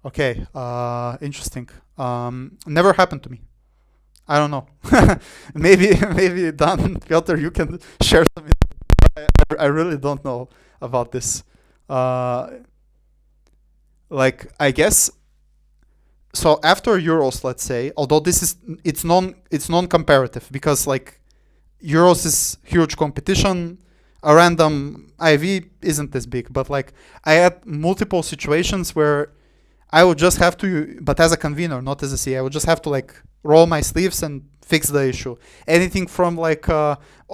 Okay, interesting. Never happened to me. I don't know. maybe Dan, Pjotr, you can share some. I really don't know about this. Like I guess. So after Euros, let's say, although it's non-comparative because like Euros is huge competition. A random IV isn't this big, but like I had multiple situations where I would just have to, but as a convener, not as a CA, I would just have to like roll my sleeves and fix the issue. Anything from like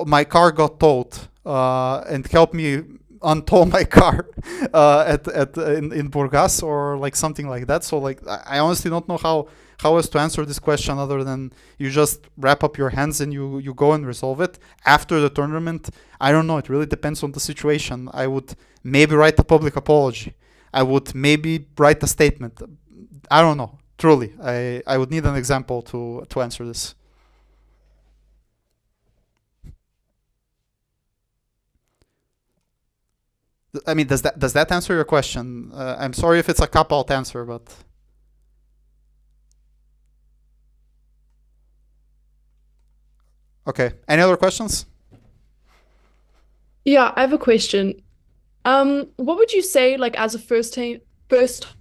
my car got towed and help me untow my car in Burgas or like something like that. So like I honestly don't know how else to answer this question other than you just wrap up your hands and you go and resolve it after the tournament. I don't know. It really depends on the situation. I would maybe write a public apology. I would maybe write a statement. I don't know. Truly, I would need an example to answer this. I mean, does that answer your question? I'm sorry if it's a cop-out answer, but okay. Any other questions? Yeah, I have a question. What would you say, like, as a first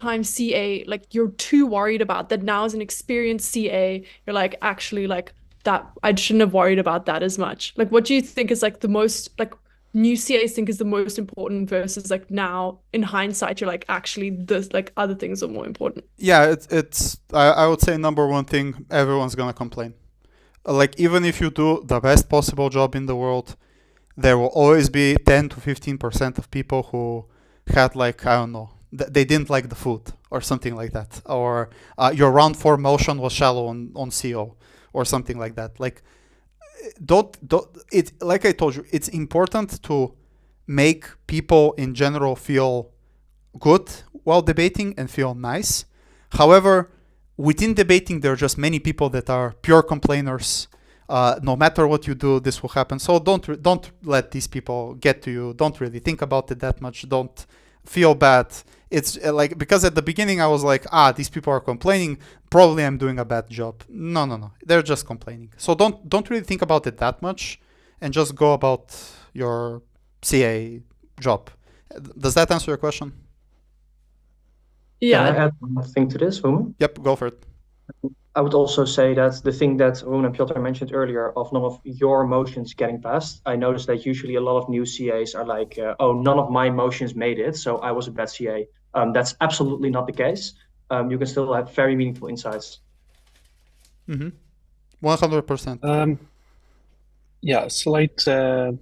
time CA, like, you're too worried about that now as an experienced CA, you're like, actually, like, that I shouldn't have worried about that as much. Like, what do you think is like the most, like, new CAs think is the most important versus like now in hindsight, you're like, actually, this, like, other things are more important? Yeah, it's I would say number one thing, everyone's gonna complain. Like, even if you do the best possible job in the world, there will always be 10 to 15% of people who had like, I don't know, they didn't like the food or something like that. Or your round 4 motion was shallow on CO or something like that. Like, like I told you, it's important to make people in general feel good while debating and feel nice. However, within debating, there are just many people that are pure complainers. No matter what you do, this will happen. So don't let these people get to you. Don't really think about it that much. Don't feel bad. It's like, because at the beginning I was like, these people are complaining. Probably I'm doing a bad job. No. They're just complaining. So don't really think about it that much, and just go about your CA job. Does that answer your question? Yeah. Can I add one thing to this, Rumen? Yep, go for it. I would also say that the thing that Rumen and Pjotr mentioned earlier of none of your motions getting passed, I noticed that usually a lot of new CAs are like, oh, none of my motions made it, so I was a bad CA. That's absolutely not the case. You can still have very meaningful insights. 100%. Yeah, slight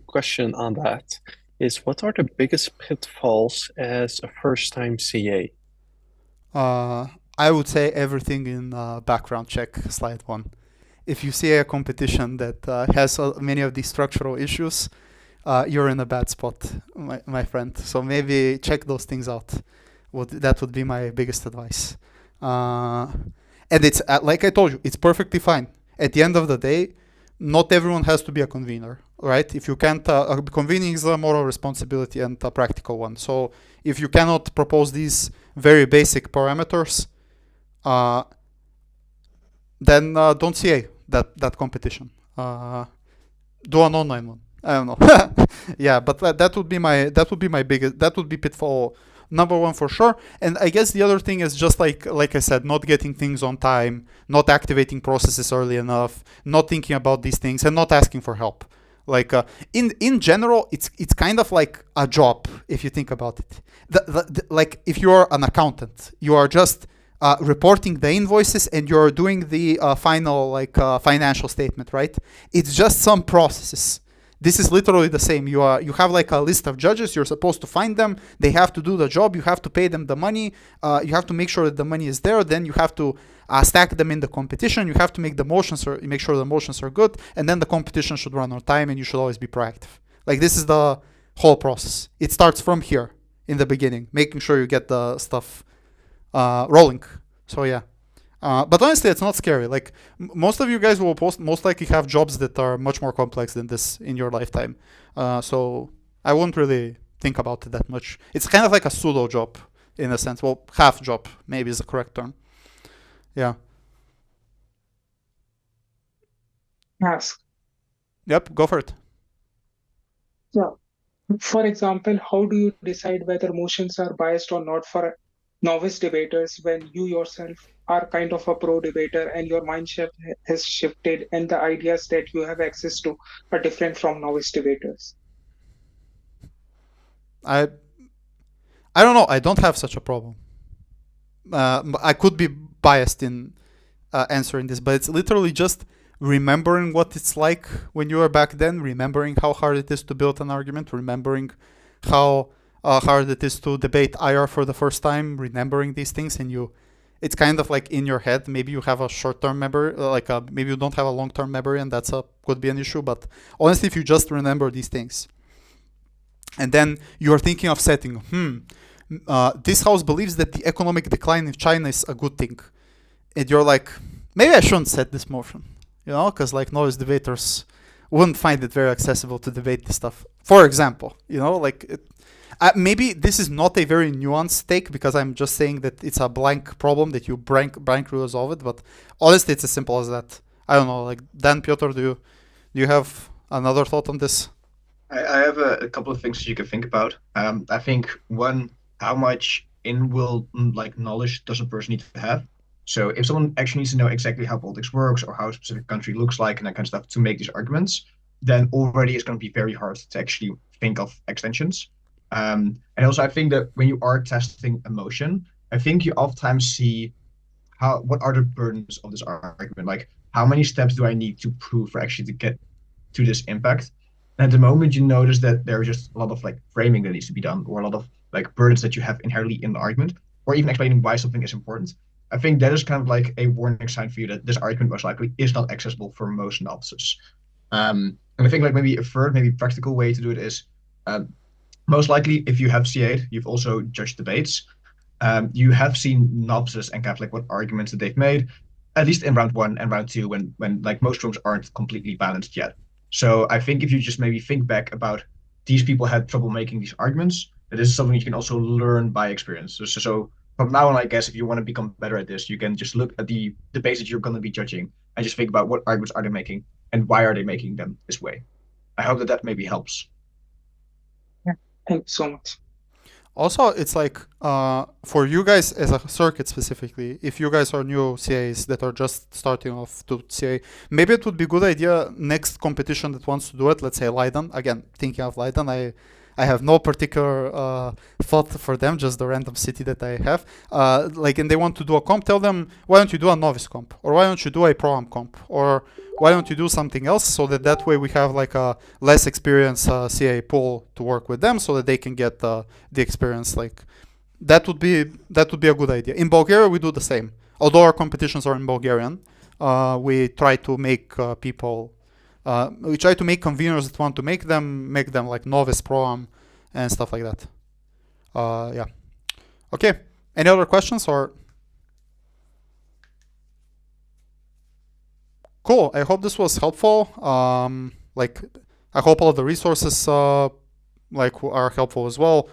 question on that is, what are the biggest pitfalls as a first-time CA? I would say everything in background check, slide 1. If you see a competition that has many of these structural issues, you're in a bad spot, my friend. So maybe check those things out. That would be my biggest advice. And it's like I told you, it's perfectly fine. At the end of the day, not everyone has to be a convener, right? If you can't, convening is a moral responsibility and a practical one. So if you cannot propose these very basic parameters, then don't CA that competition. Do an online one. I don't know. Yeah, but that would be my biggest. That would be pitfall number one for sure. And I guess the other thing is just like I said, not getting things on time, not activating processes early enough, not thinking about these things, and not asking for help. Like in general, it's kind of like a job if you think about it. Like if you are an accountant, you are just reporting the invoices and you're doing the final financial statement, right? It's just some processes. This is literally the same. You have like a list of judges. You're supposed to find them. They have to do the job. You have to pay them the money. You have to make sure that the money is there. Then you have to stack them in the competition. You have to make make sure the motions are good. And then the competition should run on time. And you should always be proactive. Like this is the whole process. It starts from here in the beginning, making sure you get the stuff rolling. So yeah. But honestly, it's not scary. Like most of you guys will most likely have jobs that are much more complex than this in your lifetime. So I won't really think about it that much. It's kind of like a pseudo job in a sense. Well, half job maybe is the correct term. Yeah. Ask. Yep. Go for it. So, for example, how do you decide whether motions are biased or not for novice debaters when you yourself are kind of a pro debater and your mind shift has shifted and the ideas that you have access to are different from novice debaters? I don't know. I don't have such a problem. I could be biased in answering this, but it's literally just remembering what it's like when you were back then, remembering how hard it is to build an argument, remembering how hard it is to debate IR for the first time, remembering these things, and it's kind of like in your head. Maybe you have a short-term memory, maybe you don't have a long-term memory, and could be an issue. But honestly, if you just remember these things, and then you're thinking of setting, this house believes that the economic decline in China is a good thing, and you're like, maybe I shouldn't set this motion, because like novice debaters wouldn't find it very accessible to debate this stuff. For example, maybe this is not a very nuanced take because I'm just saying that it's a blank problem that you blank resolve it. But honestly, it's as simple as that. I don't know. Like Dan, Pjotr, do you have another thought on this? I have a couple of things you can think about. I think one, how much in-will knowledge does a person need to have? So if someone actually needs to know exactly how politics works or how a specific country looks like and that kind of stuff to make these arguments, then already it's going to be very hard to actually think of extensions. And also, I think that when you are testing emotion, I think you oftentimes see what are the burdens of this argument? Like, how many steps do I need to prove for actually to get to this impact? And at the moment, you notice that there is just a lot of framing that needs to be done, or a lot of burdens that you have inherently in the argument, or even explaining why something is important. I think that is kind of like a warning sign for you that this argument most likely is not accessible for most novices. And I think maybe a third, maybe practical way to do it is most likely if you have CA'd, you've also judged debates. You have seen novices and kind of what arguments that they've made, at least in round 1 and round 2 when most rooms aren't completely balanced yet. So I think if you just maybe think back about these people had trouble making these arguments, that is something you can also learn by experience. So from now on, I guess if you want to become better at this, you can just look at the debates that you're going to be judging and just think about what arguments are they making and why are they making them this way. I hope that maybe helps. Yeah, thanks so much. Also, it's for you guys as a circuit specifically, if you guys are new CAs that are just starting off to CA, maybe it would be a good idea next competition that wants to do it, let's say Leiden. Again, thinking of Leiden, I have no particular thought for them, just the random city that I have. And they want to do a comp, tell them, why don't you do a novice comp? Or why don't you do a pro-am comp? Or why don't you do something else so that way we have a less experienced CA pool to work with them so that they can get the experience. That would be a good idea. In Bulgaria, we do the same. Although our competitions are in Bulgarian, we try to make we try to make conveners that want to make them like novice pro-am and stuff like that. Yeah. Okay. Any other questions or? Cool. I hope this was helpful. I hope all the resources are helpful as well.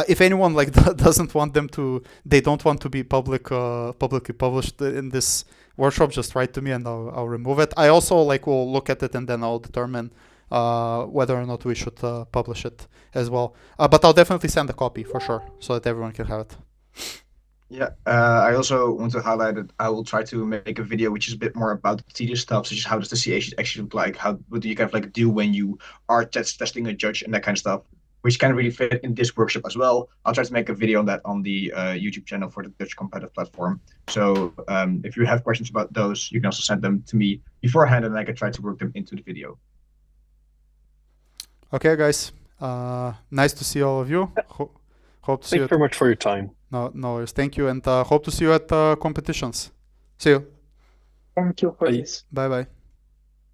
If anyone doesn't want them to, they don't want to be publicly published in this workshop, just write to me and I'll remove it. I also will look at it and then I'll determine whether or not we should publish it as well. But I'll definitely send a copy for sure, so that everyone can have it. Yeah, I also want to highlight that I will try to make a video which is a bit more about the tedious stuff, such as how does the CA sheet actually look like, what do you kind of like do when you are testing a judge and that kind of stuff, which can really fit in this workshop as well. I'll try to make a video on that on the YouTube channel for the Dutch competitive platform. So if you have questions about those, you can also send them to me beforehand, and I can try to work them into the video. Okay, guys. Nice to see all of you. Hope to see you. Thank you very much for your time. No worries. Thank you, and hope to see you at competitions. See you. Thank you for Bye. this. Bye bye.